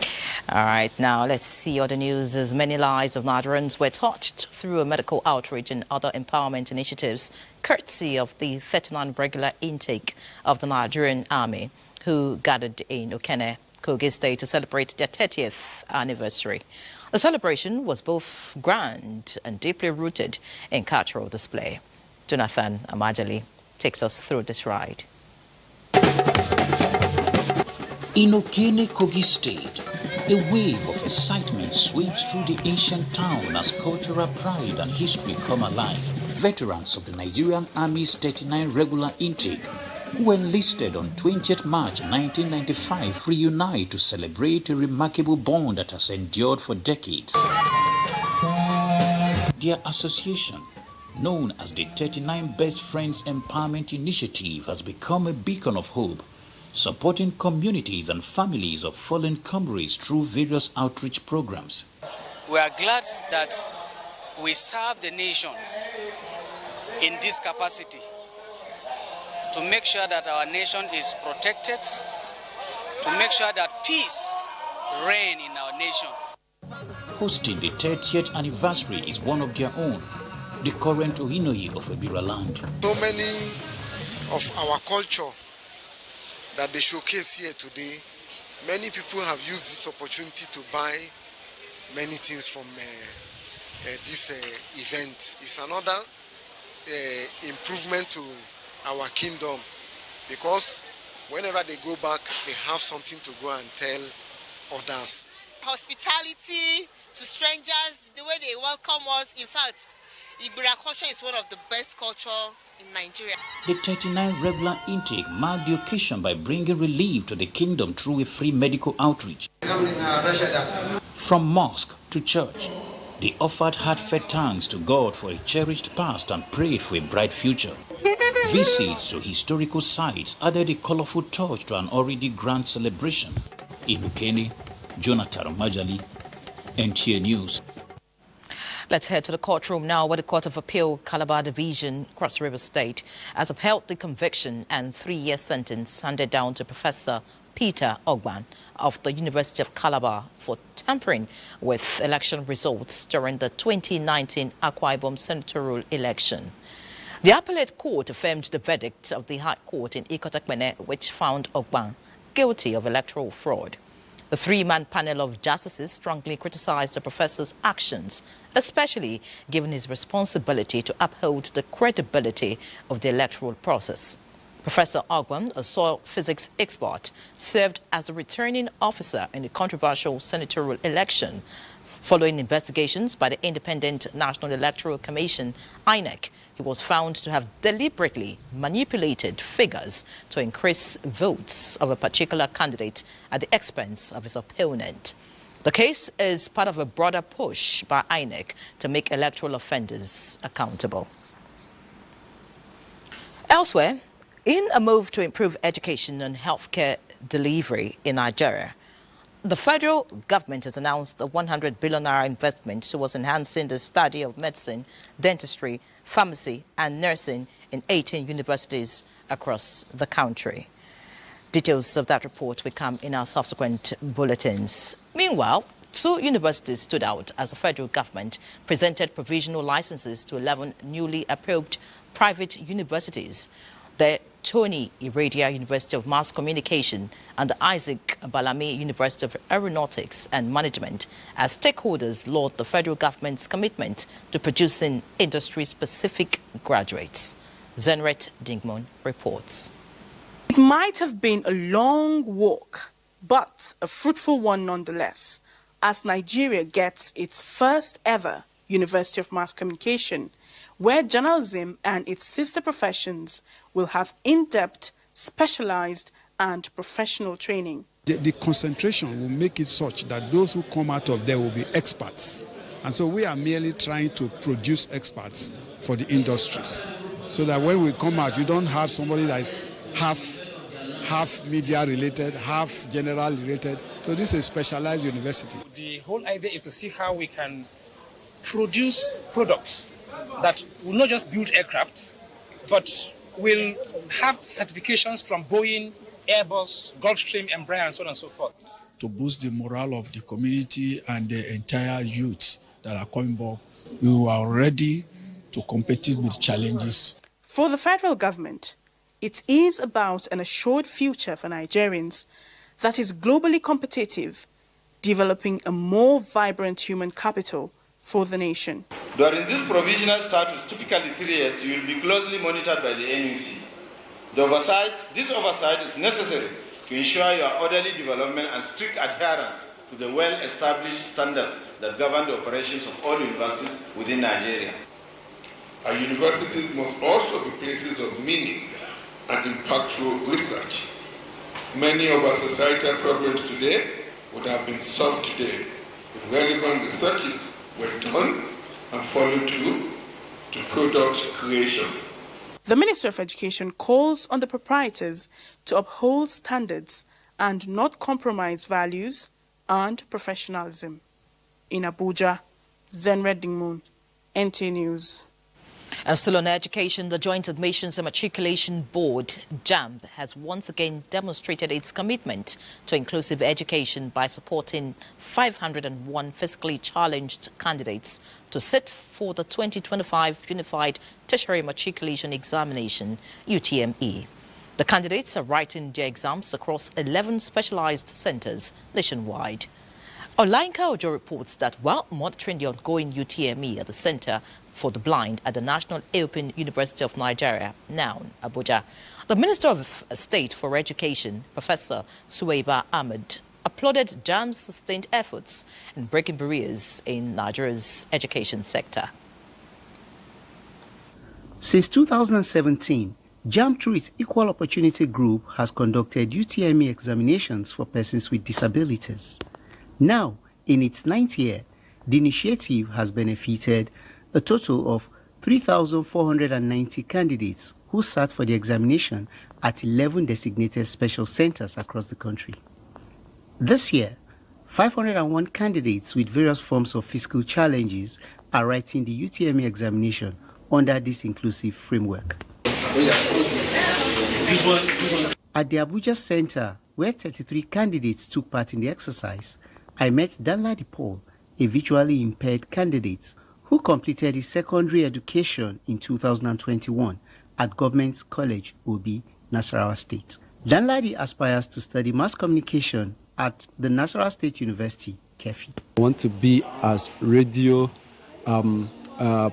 All right, now let's see other news. As many lives of Nigerians were touched through a medical outreach and other empowerment initiatives, courtesy of the 39 regular intake of the Nigerian Army, who gathered in Okene, Kogi State, to celebrate their 30th anniversary. The celebration was both grand and deeply rooted in cultural display. Jonathan Amajali takes us through this ride. In Okene, Kogi State, a wave of excitement sweeps through the ancient town as cultural pride and history come alive. Veterans of the Nigerian Army's 39 regular intake, who enlisted on 20th March 1995, reunite to celebrate a remarkable bond that has endured for decades. Their association, known as the 39 Best Friends Empowerment Initiative, has become a beacon of hope, supporting communities and families of fallen comrades through various outreach programs. We are glad that we serve the nation in this capacity to make sure that our nation is protected, to make sure that peace reigns in our nation. Hosting the 30th anniversary is one of their own, the current Ohinoyi of Ebira land. So many of our culture that they showcase here today, many people have used this opportunity to buy many things from this event. It's another improvement to our kingdom, because whenever they go back, they have something to go and tell others. Hospitality to strangers, the way they welcome us, in fact, Ibira culture is one of the best culture in Nigeria. The 39 regular intake marked the occasion by bringing relief to the kingdom through a free medical outreach. From mosque to church, they offered heartfelt thanks to God for a cherished past and prayed for a bright future. Visits to historical sites added a colorful touch to an already grand celebration. In Okene, Jonathan Majali, NTA News. Let's head to the courtroom now, where the Court of Appeal, Calabar Division, Cross River State, has upheld the conviction and 3-year sentence handed down to Professor Peter Ogban of the University of Calabar for tampering with election results during the 2019 Akwa Ibom senatorial election. The appellate court affirmed the verdict of the High Court in Ikotakmene, which found Ogban guilty of electoral fraud. The 3-man panel of justices strongly criticized the professor's actions, especially given his responsibility to uphold the credibility of the electoral process. Professor Ogban, a soil physics expert, served as a returning officer in the controversial senatorial election. Following investigations by the Independent National Electoral Commission, INEC, he was found to have deliberately manipulated figures to increase votes of a particular candidate at the expense of his opponent. The case is part of a broader push by INEC to make electoral offenders accountable. Elsewhere, in a move to improve education and healthcare delivery in Nigeria, the federal government has announced a 100 billion naira investment towards enhancing the study of medicine, dentistry, pharmacy and nursing in 18 universities across the country. Details of that report will come in our subsequent bulletins. Meanwhile, 2 universities stood out as the federal government presented provisional licenses to 11 newly approved private universities. The Tony Iradia University of Mass Communication and the Isaac Balami University of Aeronautics and Management as stakeholders laud the federal government's commitment to producing industry-specific graduates. Zenret Dingmon reports. It might have been a long walk, but a fruitful one nonetheless, as Nigeria gets its first ever University of Mass Communication, where journalism and its sister professions will have in-depth, specialized and professional training. The concentration will make it such that those who come out of there will be experts. And so we are merely trying to produce experts for the industries, so that when we come out, you don't have somebody like half media related, half general related. So this is a specialized university. The whole idea is to see how we can produce products that will not just build aircraft, but will have certifications from Boeing, Airbus, Gulfstream, Embraer, and so on and so forth. To boost the morale of the community and the entire youth that are coming back, we are ready to compete with challenges. For the federal government, it is about an assured future for Nigerians that is globally competitive, developing a more vibrant human capital for the nation. During this provisional status, typically 3 years, you will be closely monitored by the NUC. This oversight is necessary to ensure your orderly development and strict adherence to the well-established standards that govern the operations of all universities within Nigeria. Our universities must also be places of meaning and impactful research. Many of our societal problems today would have been solved today if relevant researches were done and followed through to product creation. The Minister of Education calls on the proprietors to uphold standards and not compromise values and professionalism. In Abuja, Zenred Dingmoon, NTA News. And still on education, the Joint Admissions and Matriculation Board, JAMB, has once again demonstrated its commitment to inclusive education by supporting 501 physically challenged candidates to sit for the 2025 Unified Tertiary Matriculation Examination, UTME. The candidates are writing their exams across 11 specialized centers nationwide. Olainka Ojo reports that while monitoring the ongoing UTME at the Center for the Blind at the National Open University of Nigeria, now Abuja, the Minister of State for Education, Professor Suwaiba Ahmed, applauded JAMB's sustained efforts in breaking barriers in Nigeria's education sector. Since 2017, JAMB, through its Equal Opportunity Group, has conducted UTME examinations for persons with disabilities. Now, in its 9th year, the initiative has benefited a total of 3,490 candidates who sat for the examination at 11 designated special centers across the country. This year, 501 candidates with various forms of physical challenges are writing the UTME examination under this inclusive framework. At the Abuja Center, where 33 candidates took part in the exercise, I met Danladi Paul, a visually impaired candidate who completed his secondary education in 2021 at Government College, Obi, Nasarawa State. Danladi aspires to study mass communication at the Nasarawa State University, Kefi. I want to be as radio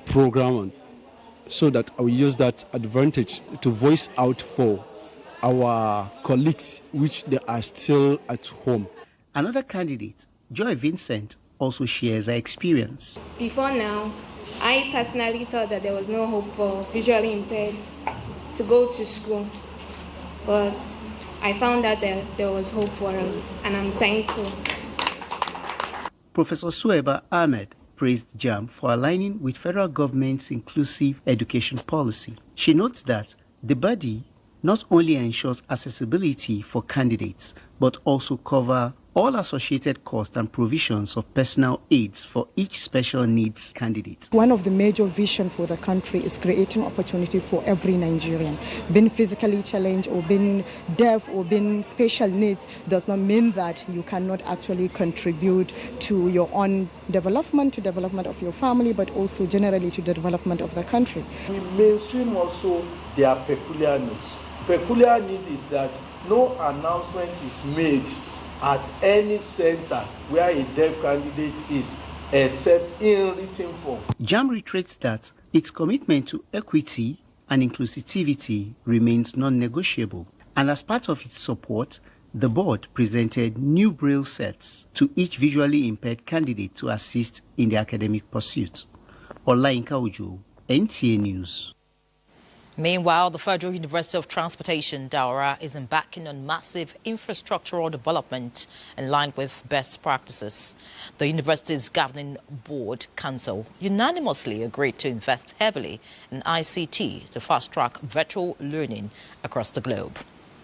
programmer so that I will use that advantage to voice out for our colleagues which they are still at home. Another candidate, Joy Vincent, also shares her experience. Before now, I personally thought that there was no hope for visually impaired to go to school, but I found out that there was hope for us, and I'm thankful. Professor Sueba Ahmed praised JAM for aligning with federal government's inclusive education policy. She notes that the body not only ensures accessibility for candidates, but also cover all associated costs and provisions of personal aids for each special needs candidate. One of the major visions for the country is creating opportunity for every Nigerian. Being physically challenged or being deaf or being special needs does not mean that you cannot actually contribute to your own development, to development of your family, but also generally to the development of the country. We mainstream also their peculiar needs. Peculiar need is that no announcement is made at any center where a deaf candidate is, except in written form. JAM reiterates that its commitment to equity and inclusivity remains non-negotiable, and as part of its support, the board presented new Braille sets to each visually impaired candidate to assist in their academic pursuit. Olainka Ojo, NTA News. Meanwhile, the Federal University of Transportation, Daura, is embarking on massive infrastructural development in line with best practices. The university's governing board council unanimously agreed to invest heavily in ICT to fast-track virtual learning across the globe.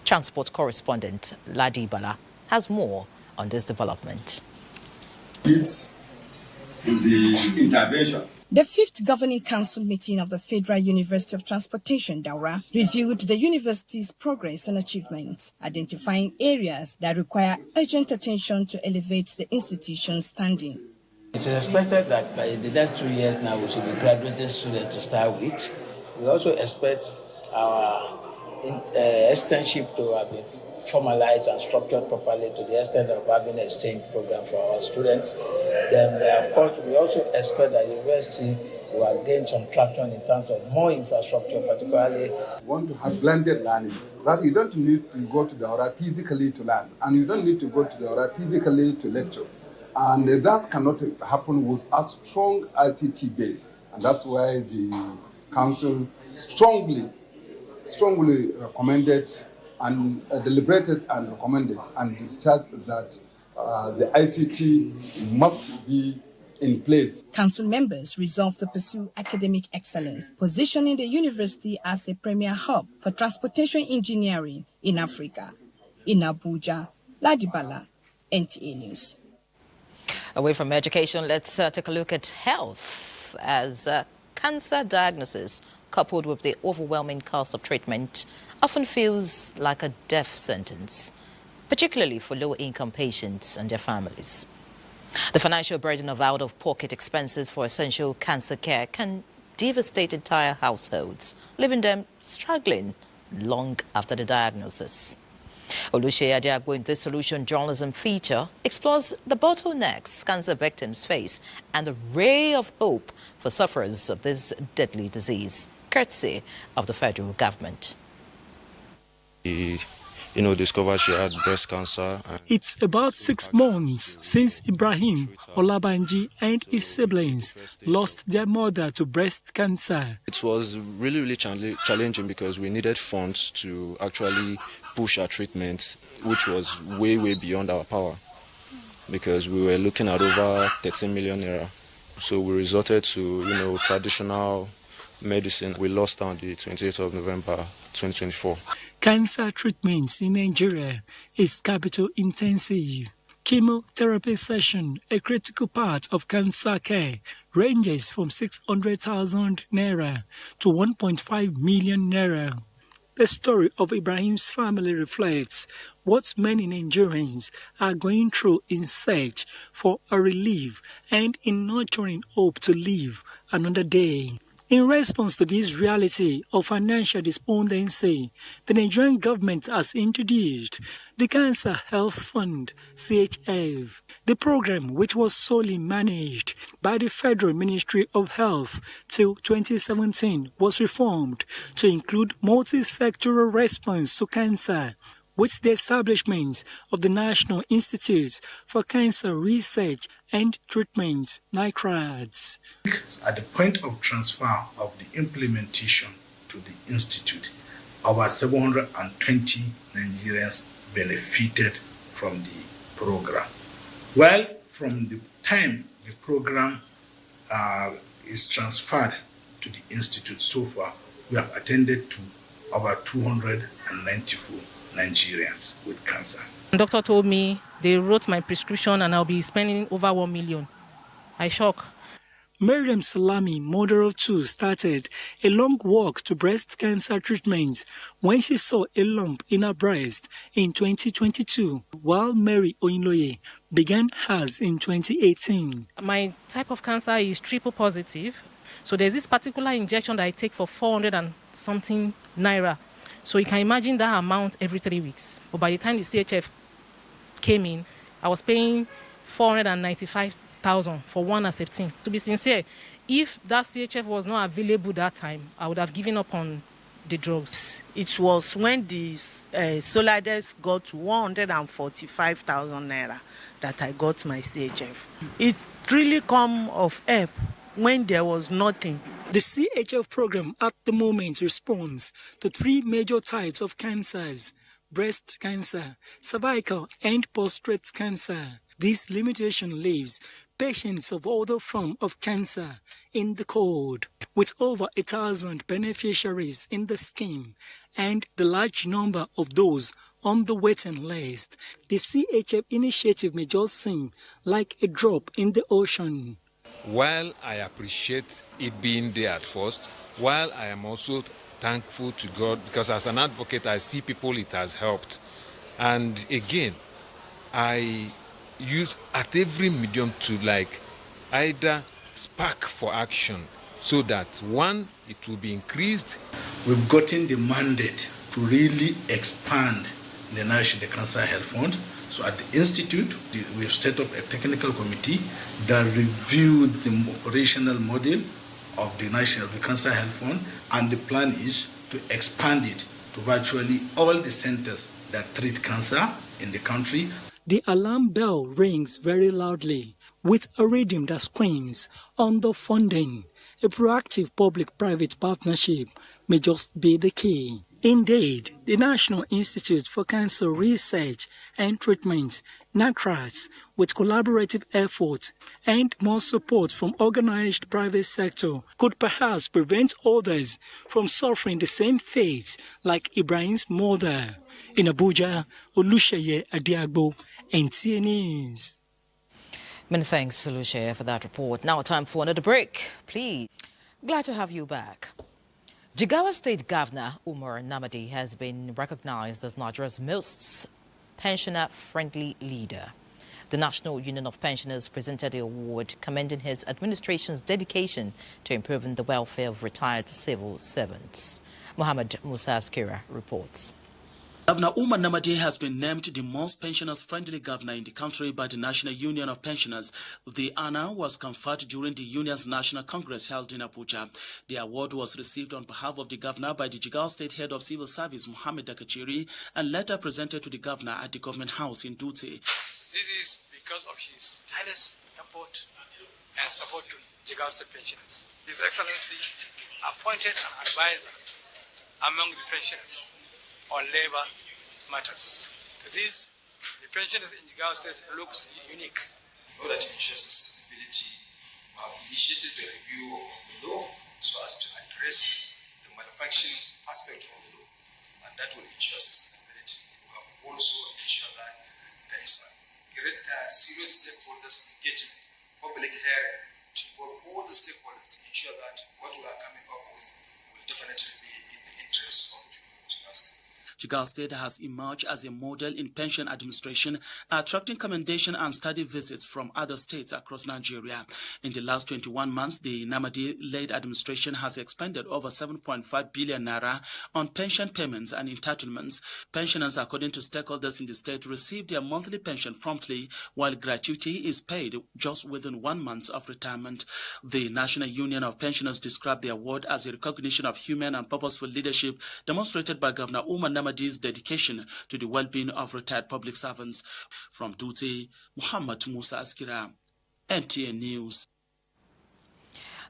Transport correspondent Ladi Bala has more on this development. It's the intervention. The fifth governing council meeting of the Federal University of Transportation, Daura, reviewed the university's progress and achievements, identifying areas that require urgent attention to elevate the institution's standing. It is expected that by the next 2 years now, we should be graduating students to start with. We also expect our externship to have been formalized and structured properly to the extent of having an exchange program for our students. Then, of course, we also expect that the university will have gained some traction in terms of more infrastructure, particularly. We want to have blended learning. That you don't need to go to the aura physically to learn, and you don't need to go to the aura physically to lecture. And that cannot happen with a strong ICT base. And that's why the council strongly recommended and deliberated and recommended and discharged that the ICT must be in place. Council members resolved to pursue academic excellence, positioning the university as a premier hub for transportation engineering in Africa. In Abuja, Ladibala, NTA News. Away from education, let's take a look at health, as cancer diagnosis coupled with the overwhelming cost of treatment often feels like a death sentence, particularly for low-income patients and their families. The financial burden of out-of-pocket expenses for essential cancer care can devastate entire households, leaving them struggling long after the diagnosis. Oluseyi Adiagbo in this Solution Journalism feature explores the bottlenecks cancer victims face and the ray of hope for sufferers of this deadly disease, courtesy of the federal government. Discovered she had breast cancer. It's about 6 months since Ibrahim Olabanji and his siblings lost their mother to breast cancer. It was really challenging because we needed funds to actually push our treatment, which was way beyond our power, because we were looking at over 13 million naira. So we resorted to, traditional medicine. We lost on the 28th of November 2024. Cancer treatments in Nigeria is capital intensive. chemotherapy session, a critical part of cancer care, ranges from 600,000 naira to 1.5 million naira. The story of Ibrahim's family reflects what many Nigerians are going through in search for a relief and in nurturing hope to live another day. In response to this reality of financial despondency, the Nigerian government has introduced the Cancer Health Fund (CHF). The program, which was solely managed by the Federal Ministry of Health till 2017, was reformed to include multi-sectoral response to cancer, with the establishment of the National Institute for Cancer Research and Treatment, NICRADS. At the point of transfer of the implementation to the Institute, over 720 Nigerians benefited from the program. Well, from the time the program is transferred to the Institute so far, we have attended to over 294 Nigerians with cancer. The doctor told me they wrote my prescription and I'll be spending over 1 million. I shocked. Miriam Salami, mother of two, started a long walk to breast cancer treatment when she saw a lump in her breast in 2022, while Mary Oyinloye began hers in 2018. My type of cancer is triple positive. So there's this particular injection that I take for 400 and something naira. So you can imagine that amount every 3 weeks. But by the time the CHF came in, I was paying 495,000 for one Herceptin. To be sincere, if that CHF was not available that time, I would have given up on the drugs. It was when the Solades got to 145,000 naira that I got my CHF. It really come of help when there was nothing. The CHF program at the moment responds to 3 major types of cancers: breast cancer, cervical and prostate cancer. This limitation leaves patients of other forms of cancer in the cold. With over 1,000 beneficiaries in the scheme and the large number of those on the waiting list, the CHF initiative may just seem like a drop in the ocean. While I appreciate it being there at first, while I am also thankful to God, because as an advocate I see people it has helped. And again, I use at every medium to either spark for action so that one, it will be increased. We've gotten the mandate to really expand the National Cancer Health Fund. So at the Institute, we've set up a technical committee that reviewed the operational model of the National Cancer Health Fund, and the plan is to expand it to virtually all the centers that treat cancer in the country. The alarm bell rings very loudly with a rhythm that screams underfunding. A proactive public-private partnership may just be the key. Indeed, the National Institute for Cancer Research and Treatment, NICRADS, with collaborative efforts and more support from organized private sector, could perhaps prevent others from suffering the same fate like Ibrahim's mother. In Abuja, Olusheye Adiagbo, NTA News. Many thanks, Olusheye, for that report. Now time for another break, please. Glad to have you back. Jigawa State Governor Umar Namadi has been recognized as Nigeria's most pensioner-friendly leader. The National Union of Pensioners presented the award commending his administration's dedication to improving the welfare of retired civil servants. Mohammed Musa Askira reports. Governor Umar Namadi has been named the most pensioners-friendly governor in the country by the National Union of Pensioners. The honor was conferred during the union's National Congress held in Abuja. The award was received on behalf of the governor by the Jigawa State Head of Civil Service, Muhammad Dakachiri, and later presented to the governor at the government house in Dutse. This is because of his tireless effort and support to Jigawa State pensioners. His Excellency appointed an advisor among the pensioners on labor matters. This, the pensioners in Jigawa State looks unique. In order to ensure sustainability, we have initiated a review of the law so as to address the manufacturing aspect of the law, and that will ensure sustainability. We have also ensured that there is a great serious stakeholders engagement, public hearing, to involve all the stakeholders to ensure that what we are coming up with will definitely be in the interest of the people of Jigawa State. Jigawa State has emerged as a model in pension administration, attracting commendation and study visits from other states across Nigeria. In the last 21 months, the Namadi-led administration has expended over 7.5 billion naira on pension payments and entitlements. Pensioners, according to stakeholders in the state, receive their monthly pension promptly, while gratuity is paid just within 1 month of retirement. The National Union of Pensioners described the award as a recognition of human and purposeful leadership demonstrated by Governor Umar Namadi's dedication to the well-being of retired public servants. From Dutse, Muhammad Musa Askira, NTA News.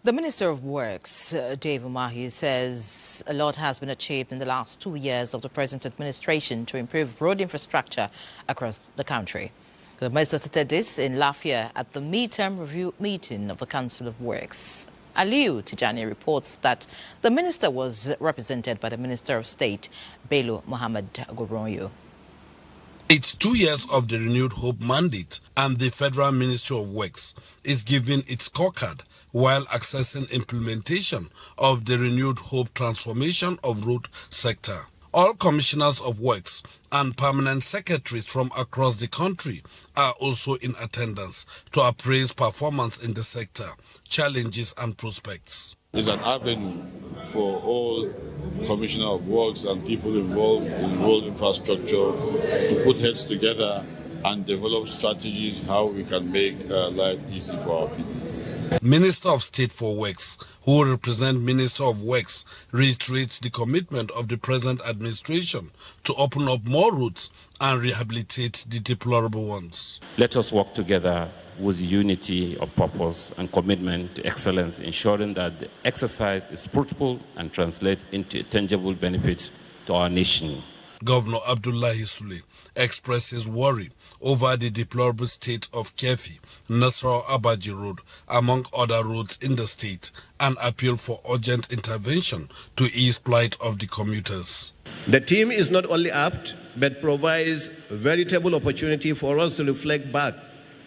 The Minister of Works, Dave Umahi, says a lot has been achieved in the last 2 years of the present administration to improve road infrastructure across the country. The Minister stated this in Lafia at the midterm review meeting of the Council of Works. Aliu Tijani reports that the minister was represented by the Minister of State, Bello Mohammed Goronyo. It's 2 years of the renewed hope mandate, and the Federal Ministry of Works is giving its scorecard while accessing implementation of the renewed hope transformation of road sector. All commissioners of works and permanent secretaries from across the country are also in attendance to appraise performance in the sector, challenges and prospects. It's an avenue for all commissioner of works and people involved in road infrastructure to put heads together and develop strategies how we can make life easy for our people. Minister of State for Works, who will represent Minister of Works, reiterates the commitment of the present administration to open up more routes and rehabilitate the deplorable ones. Let us work together with unity of purpose and commitment to excellence, ensuring that the exercise is fruitful and translates into tangible benefits to our nation. Governor Abdullahi Sule expresses worry over the deplorable state of Kefi, Nasarawa Abaji Road, among other roads in the state, and appeal for urgent intervention to ease plight of the commuters. The team is not only apt, but provides a veritable opportunity for us to reflect back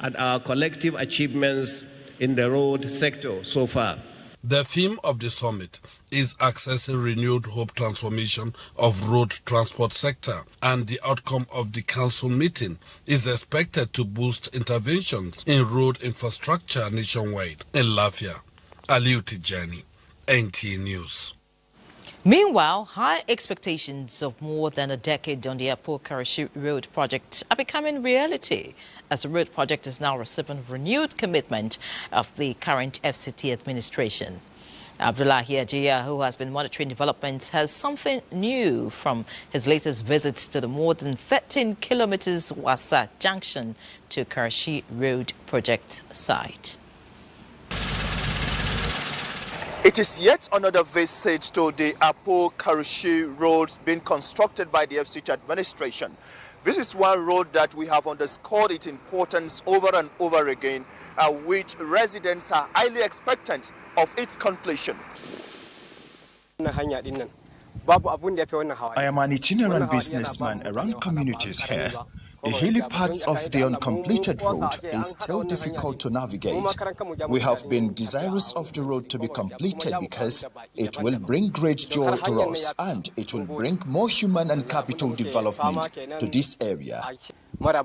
at our collective achievements in the road sector so far. The theme of the summit is accessing renewed hope transformation of road transport sector, and the outcome of the council meeting is expected to boost interventions in road infrastructure nationwide. In Lafia, Aliu Tijani, NTA News. Meanwhile, high expectations of more than a decade on the Apo-Karachi Road project are becoming reality, as the road project is now receiving renewed commitment of the current FCT administration. Abdullahi Ajiya, who has been monitoring developments, has something new from his latest visits to the more than 13 kilometers Wasa Junction to Karachi Road project site. It is yet another visit to the Apo-Karachi road being constructed by the FCT administration. This is one road that we have underscored its importance over and over again, which residents are highly expectant of its completion. I am an itinerant businessman around communities here. The hilly parts of the uncompleted road is still difficult to navigate. We have been desirous of the road to be completed because it will bring great joy to us and it will bring more human and capital development to this area. The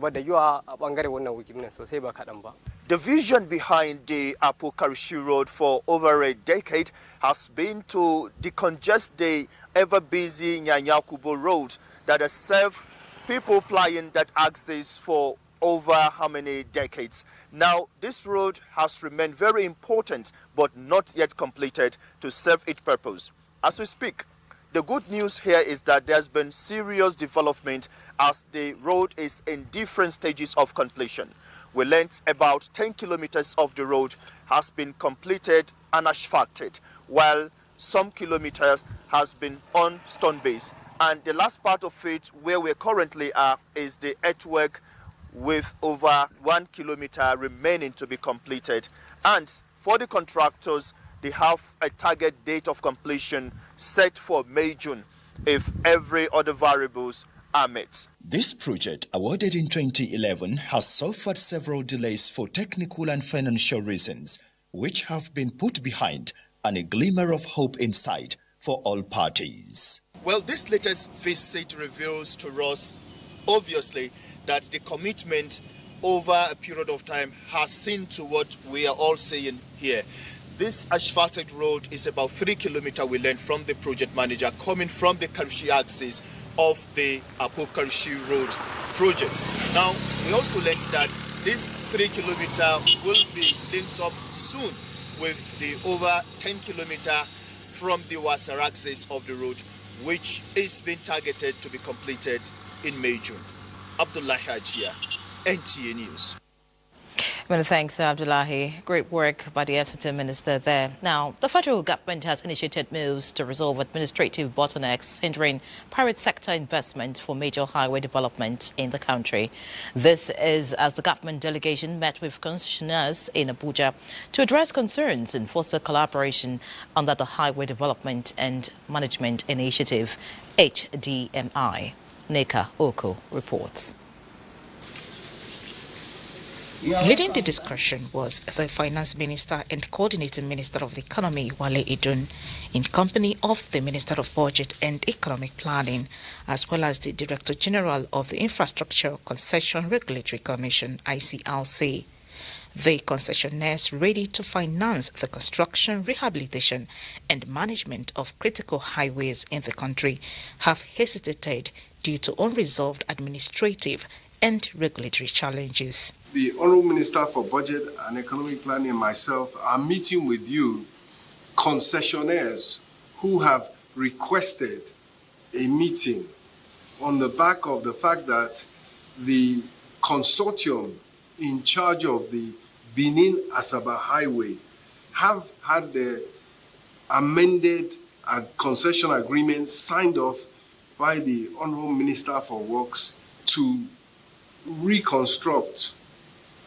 vision behind the Apo-Karachi road for over a decade has been to decongest the ever-busy Nyanyakubo road that has served people plying that access for over how many decades. Now, this road has remained very important but not yet completed to serve its purpose. As we speak, the good news here is that there's been serious development as the road is in different stages of completion. We learned about 10 kilometers of the road has been completed and asphalted, while some kilometers has been on stone base. And the last part of it, where we currently are, is the earthwork with over 1 kilometer remaining to be completed. And for the contractors, they have a target date of completion set for May, June, if every other variables Ahmed. This project, awarded in 2011, has suffered several delays for technical and financial reasons, which have been put behind, and a glimmer of hope in sight for all parties. Well, this latest visit reveals to us, obviously, that the commitment over a period of time has seen to what we are all saying here. This asphalted road is about 3 kilometers, we learned from the project manager, coming from the Karishi axis of the Apo-Karishi Road project. Now, we also learned that this 3 kilometers will be linked up soon with the over 10 kilometers from the Wasar axis of the road, which is being targeted to be completed in May, June. Abdullahi Hajia, NTA News. Many thanks, Abdullahi. Great work by the FCT Minister there. Now, the federal government has initiated moves to resolve administrative bottlenecks hindering private sector investment for major highway development in the country. This is as the government delegation met with concessionaires in Abuja to address concerns and foster collaboration under the Highway Development and Management Initiative, HDMI. Neka Oko reports. Leading the discussion was the Finance Minister and Coordinating Minister of the Economy, Wale Idun, in company of the Minister of Budget and Economic Planning, as well as the Director General of the Infrastructure Concession Regulatory Commission, ICRC. The concessionaires ready to finance the construction, rehabilitation and management of critical highways in the country have hesitated due to unresolved administrative and regulatory challenges. The Honourable Minister for Budget and Economic Planning and myself are meeting with you, concessionaires who have requested a meeting on the back of the fact that the consortium in charge of the Benin-Asaba Highway have had the amended concession agreement signed off by the Honourable Minister for Works to reconstruct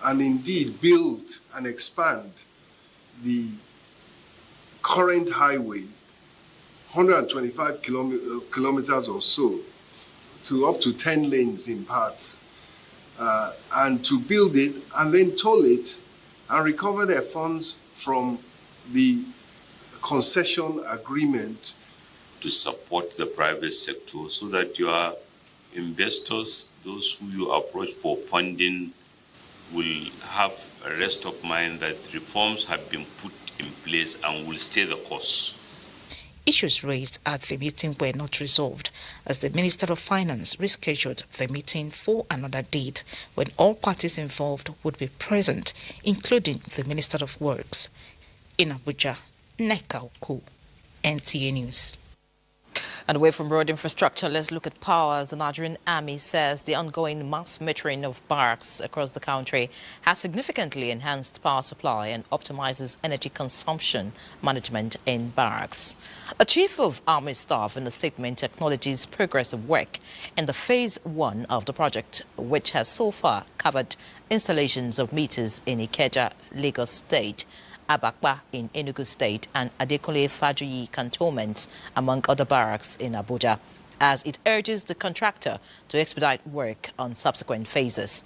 and indeed build and expand the current highway, 125 kilometers or so, to up to 10 lanes in parts, and to build it and then toll it and recover their funds from the concession agreement. To support the private sector so that your investors, those who you approach for funding, will have a rest of mind that reforms have been put in place and will stay the course. Issues raised at the meeting were not resolved, as the Minister of Finance rescheduled the meeting for another date when all parties involved would be present, including the Minister of Works. In Abuja, Neka Oko, NTA News. And away from road infrastructure, let's look at power. As the Nigerian Army says the ongoing mass metering of barracks across the country has significantly enhanced power supply and optimizes energy consumption management in barracks. The Chief of Army Staff in the statement acknowledges progress of work in the Phase 1 of the project, which has so far covered installations of meters in Ikeja, Lagos State, Abakpa in Enugu State and Adekunle Fajuyi cantonments, among other barracks in Abuja, as it urges the contractor to expedite work on subsequent phases.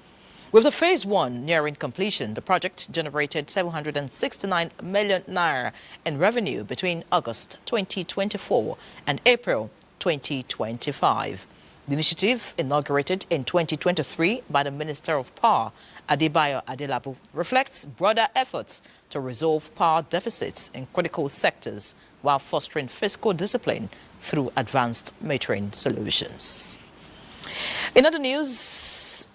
With the Phase 1 nearing completion, the project generated 769 million naira in revenue between August 2024 and April 2025. The initiative, inaugurated in 2023 by the Minister of Power, Adebayo Adelabu, reflects broader efforts to resolve power deficits in critical sectors while fostering fiscal discipline through advanced metering solutions. In other news,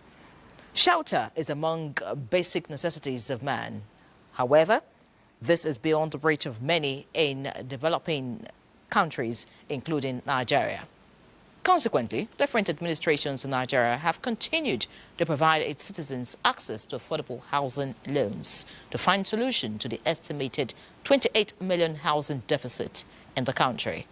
shelter is among basic necessities of man. However, this is beyond the reach of many in developing countries, including Nigeria. Consequently, different administrations in Nigeria have continued to provide its citizens access to affordable housing loans to find solution to the estimated 28 million housing deficit in the country.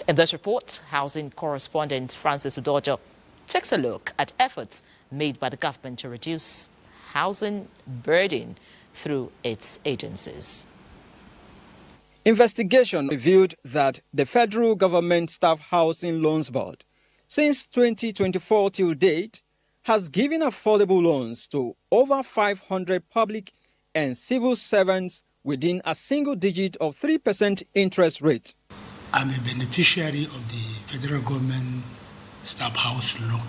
In this report, housing correspondent Francis Udojo takes a look at efforts made by the government to reduce housing burden through its agencies. Investigation revealed that the Federal Government Staff Housing Loans Board since 2024 till date has given affordable loans to over 500 public and civil servants within a single digit of 3% interest rate. I'm a beneficiary of the federal government staff house loan.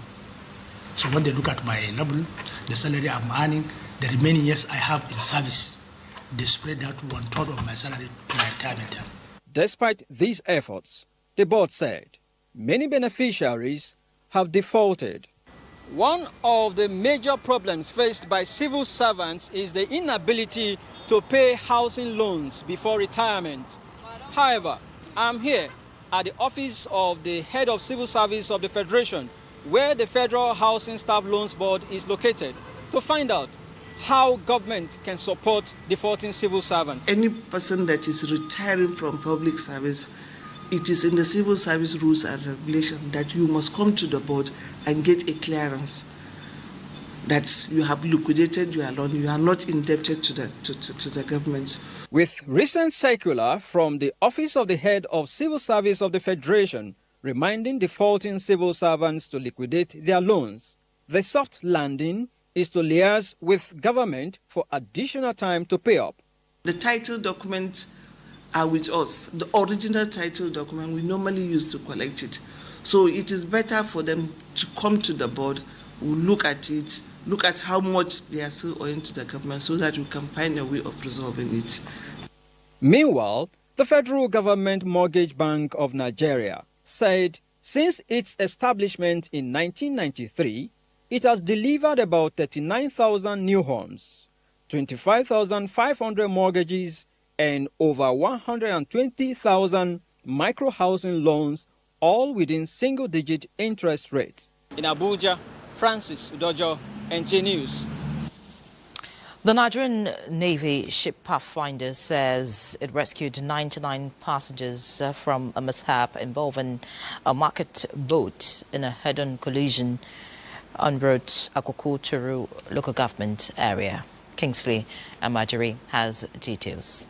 So when they look at my level, the salary I'm earning, the remaining years I have in service, they spread that 1/3 of my salary to my retirement time. Despite these efforts, the board said many beneficiaries have defaulted. One of the major problems faced by civil servants is the inability to pay housing loans before retirement. However, I'm here at the office of the head of civil service of the Federation, where the Federal Housing Staff Loans Board is located, to find out how government can support defaulting civil servants. Any person that is retiring from public service, it is in the civil service rules and regulations that you must come to the board and get a clearance that you have liquidated your loan, you are not indebted to the government. With recent circular from the Office of the Head of Civil Service of the Federation reminding defaulting civil servants to liquidate their loans, the soft landing is to liaise with government for additional time to pay up. The title documents are with us. The original title document we normally use to collect it. So it is better for them to come to the board, we'll look at it, look at how much they are still owing to the government so that we can find a way of resolving it. Meanwhile, the Federal Government Mortgage Bank of Nigeria said since its establishment in 1993, it has delivered about 39,000 new homes, 25,500 mortgages, and over 120,000 micro-housing loans, all within single-digit interest rates. In Abuja, Francis Udojo, NTA News. The Nigerian Navy ship Pathfinder says it rescued 99 passengers from a mishap involving a market boat in a head-on collision on road Akoko-Turu local government area. Kingsley Amajiri has details.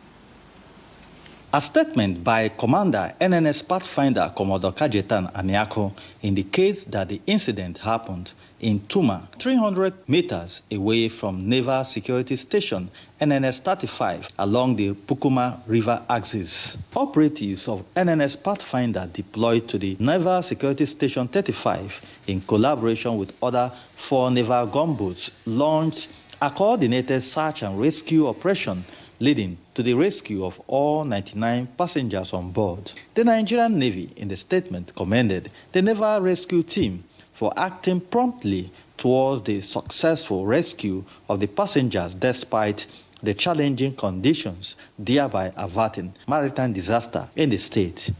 A statement by Commander NNS Pathfinder Commodore Kajetan Aniako indicates that the incident happened in Tuma, 300 meters away from Naval Security Station NNS 35 along the Pukuma River axis. Operatives of NNS Pathfinder deployed to the Naval Security Station 35 in collaboration with other 4 naval gunboats launched a coordinated search and rescue operation leading to the rescue of all 99 passengers on board. The Nigerian Navy, in the statement, commended the Naval Rescue Team for acting promptly towards the successful rescue of the passengers despite the challenging conditions, thereby averting maritime disaster in the state.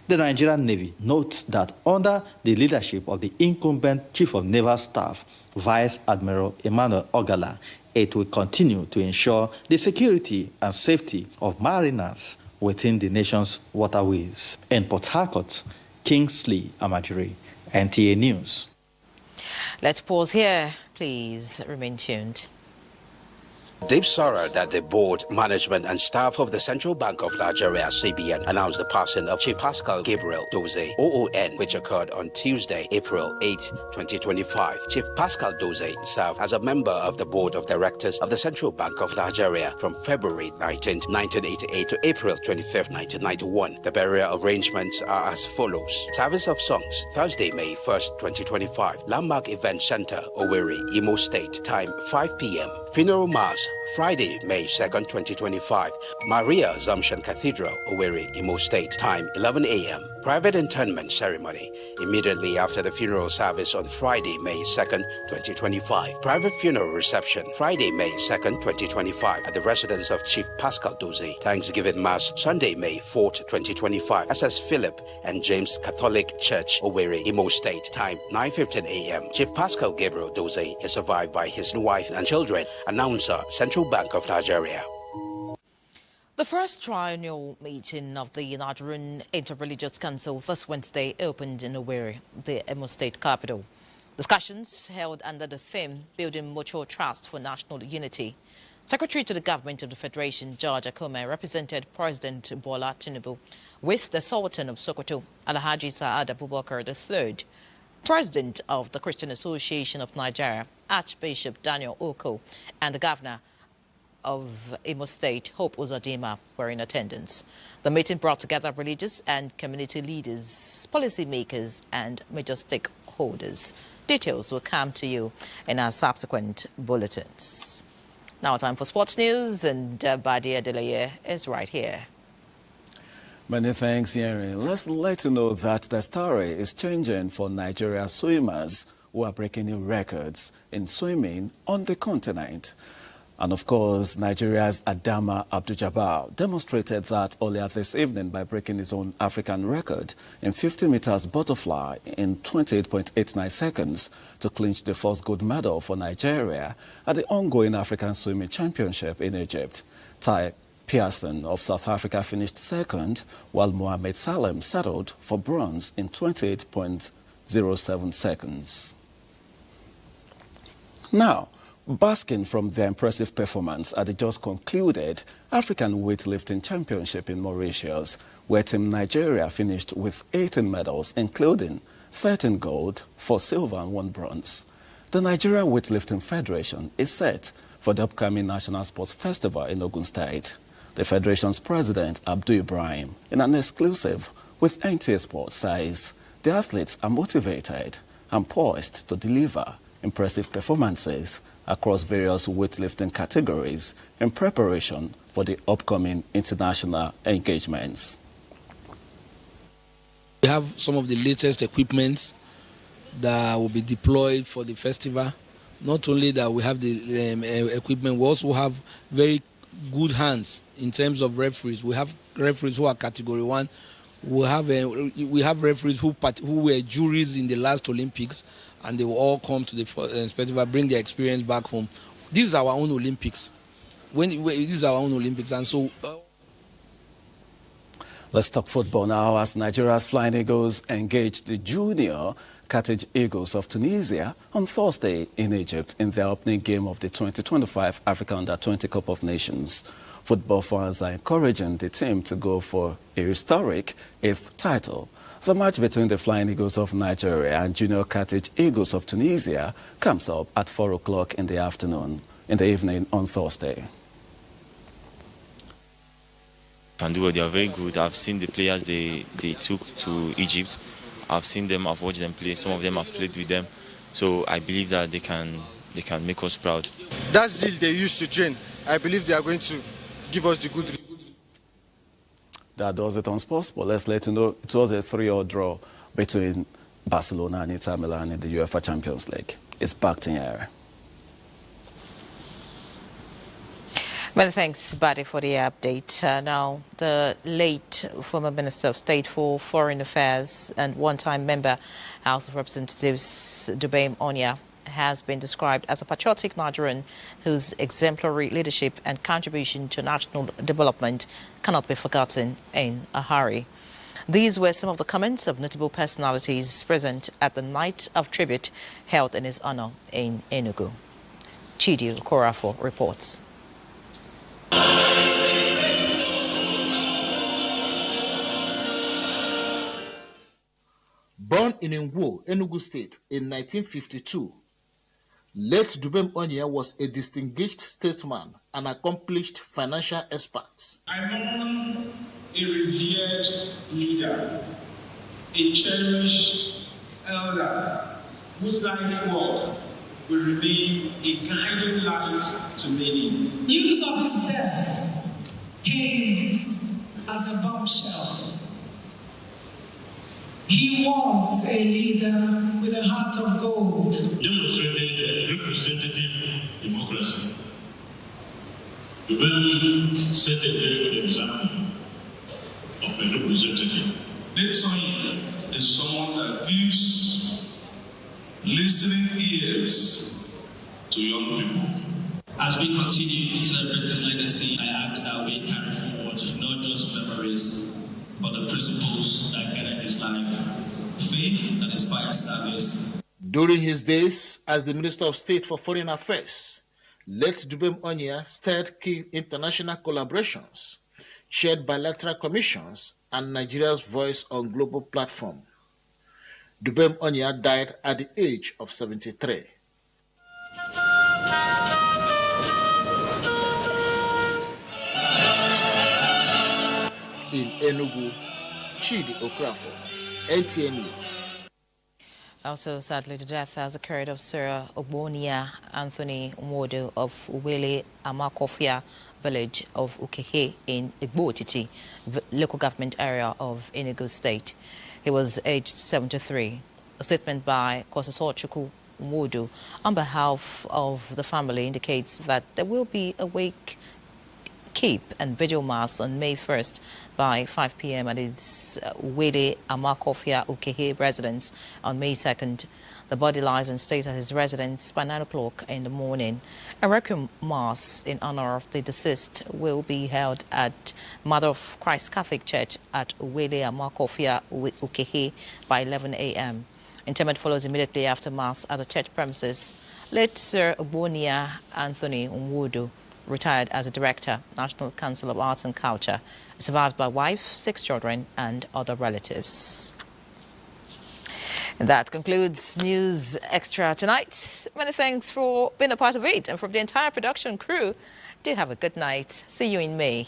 The Nigerian Navy notes that under the leadership of the incumbent Chief of Naval Staff, Vice Admiral Emmanuel Ogala, it will continue to ensure the security and safety of mariners within the nation's waterways. In Port Harcourt, Kingsley Amajiri, NTA News. Let's pause here. Please remain tuned. Deep sorrow that the board, management and staff of the Central Bank of Nigeria, CBN, announced the passing of Chief Pascal Gabriel Doze, OON, which occurred on Tuesday, April 8, 2025. Chief Pascal Doze served as a member of the Board of Directors of the Central Bank of Nigeria from February 19, 1988 to April 25, 1991. The burial arrangements are as follows. Service of songs, Thursday, May 1, 2025. Landmark Event Center, Owerri, Imo State. Time 5 p.m. Funeral Mass, Friday, May 2nd, 2025. Maria Assumption Cathedral, Owerri, Imo State. Time 11 a.m. Private interment ceremony immediately after the funeral service on Friday, May 2nd, 2025. Private funeral reception Friday, May 2nd, 2025 at the residence of Chief Pascal Doze. Thanksgiving Mass Sunday, May 4th, 2025. SS Philip and James Catholic Church, Owerri, Imo State. Time 9:15 a.m. Chief Pascal Gabriel Doze is survived by his wife and children. Announcer, Central Bank of Nigeria. The first triennial meeting of the Nigerian Interreligious Council this Wednesday opened in Owerri, the Imo State capital. Discussions held under the theme Building Mutual Trust for National Unity. Secretary to the Government of the Federation, George Akome, represented President Bola Tinubu with the Sultan of Sokoto, Alhaji Sa'ad Abubakar III. President of the Christian Association of Nigeria, Archbishop Daniel Oko, and the Governor of Imo State, Hope Uzodinma, were in attendance. The meeting brought together religious and community leaders, policymakers, and major stakeholders. Details will come to you in our subsequent bulletins. Now time for sports news, and Badia Deleye is right here. Many thanks, Yeri. Let's let you know that the story is changing for Nigeria swimmers who are breaking new records in swimming on the continent. And of course, Nigeria's Adama Abdul-Jabbar demonstrated that earlier this evening by breaking his own African record in 50 meters butterfly in 28.89 seconds to clinch the first gold medal for Nigeria at the ongoing African Swimming Championship in Egypt. Ty Pearson of South Africa finished second, while Mohamed Salem settled for bronze in 28.07 seconds. Now, basking from their impressive performance at the just concluded African Weightlifting Championship in Mauritius, where Team Nigeria finished with 18 medals, including 13 gold, 4 silver and 1 bronze. The Nigeria Weightlifting Federation is set for the upcoming National Sports Festival in Ogun State. The Federation's president, Abdul Ibrahim, in an exclusive with NTA Sports, says the athletes are motivated and poised to deliver impressive performances across various weightlifting categories in preparation for the upcoming international engagements. We have some of the latest equipments that will be deployed for the festival. Not only that we have the equipment, we also have very good hands in terms of referees. We have referees who are category 1. We have referees who were juries in the last Olympics, and they will all come to the festival, bring their experience back home. This is our own Olympics. This is our own Olympics, and so. Let's talk football now as Nigeria's Flying Eagles engaged the junior Carthage Eagles of Tunisia on Thursday in Egypt in their opening game of the 2025 Africa Under-20 Cup of Nations. Football fans are encouraging the team to go for a historic 8th title. The match between the Flying Eagles of Nigeria and junior Carthage Eagles of Tunisia comes up at 4 o'clock in the evening on Thursday. They are very good. I've seen the players they took to Egypt. I've seen them, I've watched them play. Some of them I've played with them. So I believe that they can make us proud. That zeal they used to train, I believe they are going to give us the good. That does it on sports, but let's let you know it was a 3-3 draw between Barcelona and Inter Milan in the UEFA Champions League. It's back to here. Many thanks, Buddy, for the update. Now, the late former Minister of State for Foreign Affairs and one-time member House of Representatives Dubem Onya has been described as a patriotic Nigerian whose exemplary leadership and contribution to national development cannot be forgotten in a hurry. These were some of the comments of notable personalities present at the night of tribute held in his honor in Enugu. Chidi Korafo reports. Born in Ngwo, Enugu State in 1952, late Dubem Onya was a distinguished statesman and accomplished financial expert. I mourn a revered leader, a cherished elder, whose life work will remain a guiding light to many. News of his death came as a bombshell. He was a leader with a heart of gold. Demonstrated representative democracy. The man set a very good example of a representative. Letson is someone that gives listening ears to young people. As we continue to celebrate his legacy, I ask that we carry forward not just memories, but the principles that guided his life, faith that inspires service. During his days as the Minister of State for Foreign Affairs, late Dubem Onya stirred key international collaborations, chaired bilateral commissions, and Nigeria's voice on global platform. Dubem Onya died at the age of 73. In Enugu, Chidi Okrafo, NTA News. Also, sadly, the death has occurred of Sir Ogbonia Anthony Nwodo of Uwele Amakofia village of Ukehe in Igbotiti, local government area of Enugu State. He was aged 73. A statement by Kosasochuku Nwodo on behalf of the family indicates that there will be a wake keep and vigil mass on May 1st by 5 p.m. at his Wele Amakofia Ukehe residence on May 2nd. The body lies in state at his residence by 9 o'clock in the morning. A requiem mass in honor of the deceased will be held at Mother of Christ Catholic Church at Wele Amakofia Ukehe by 11 a.m. Interment follows immediately after mass at the church premises. Late Sir Ogbonia Anthony Nwodo, retired as a director, National Council of Arts and Culture, survived by wife, 6 children, and other relatives. And that concludes News Extra tonight. Many thanks for being a part of it, and from the entire production crew, do have a good night. See you in May.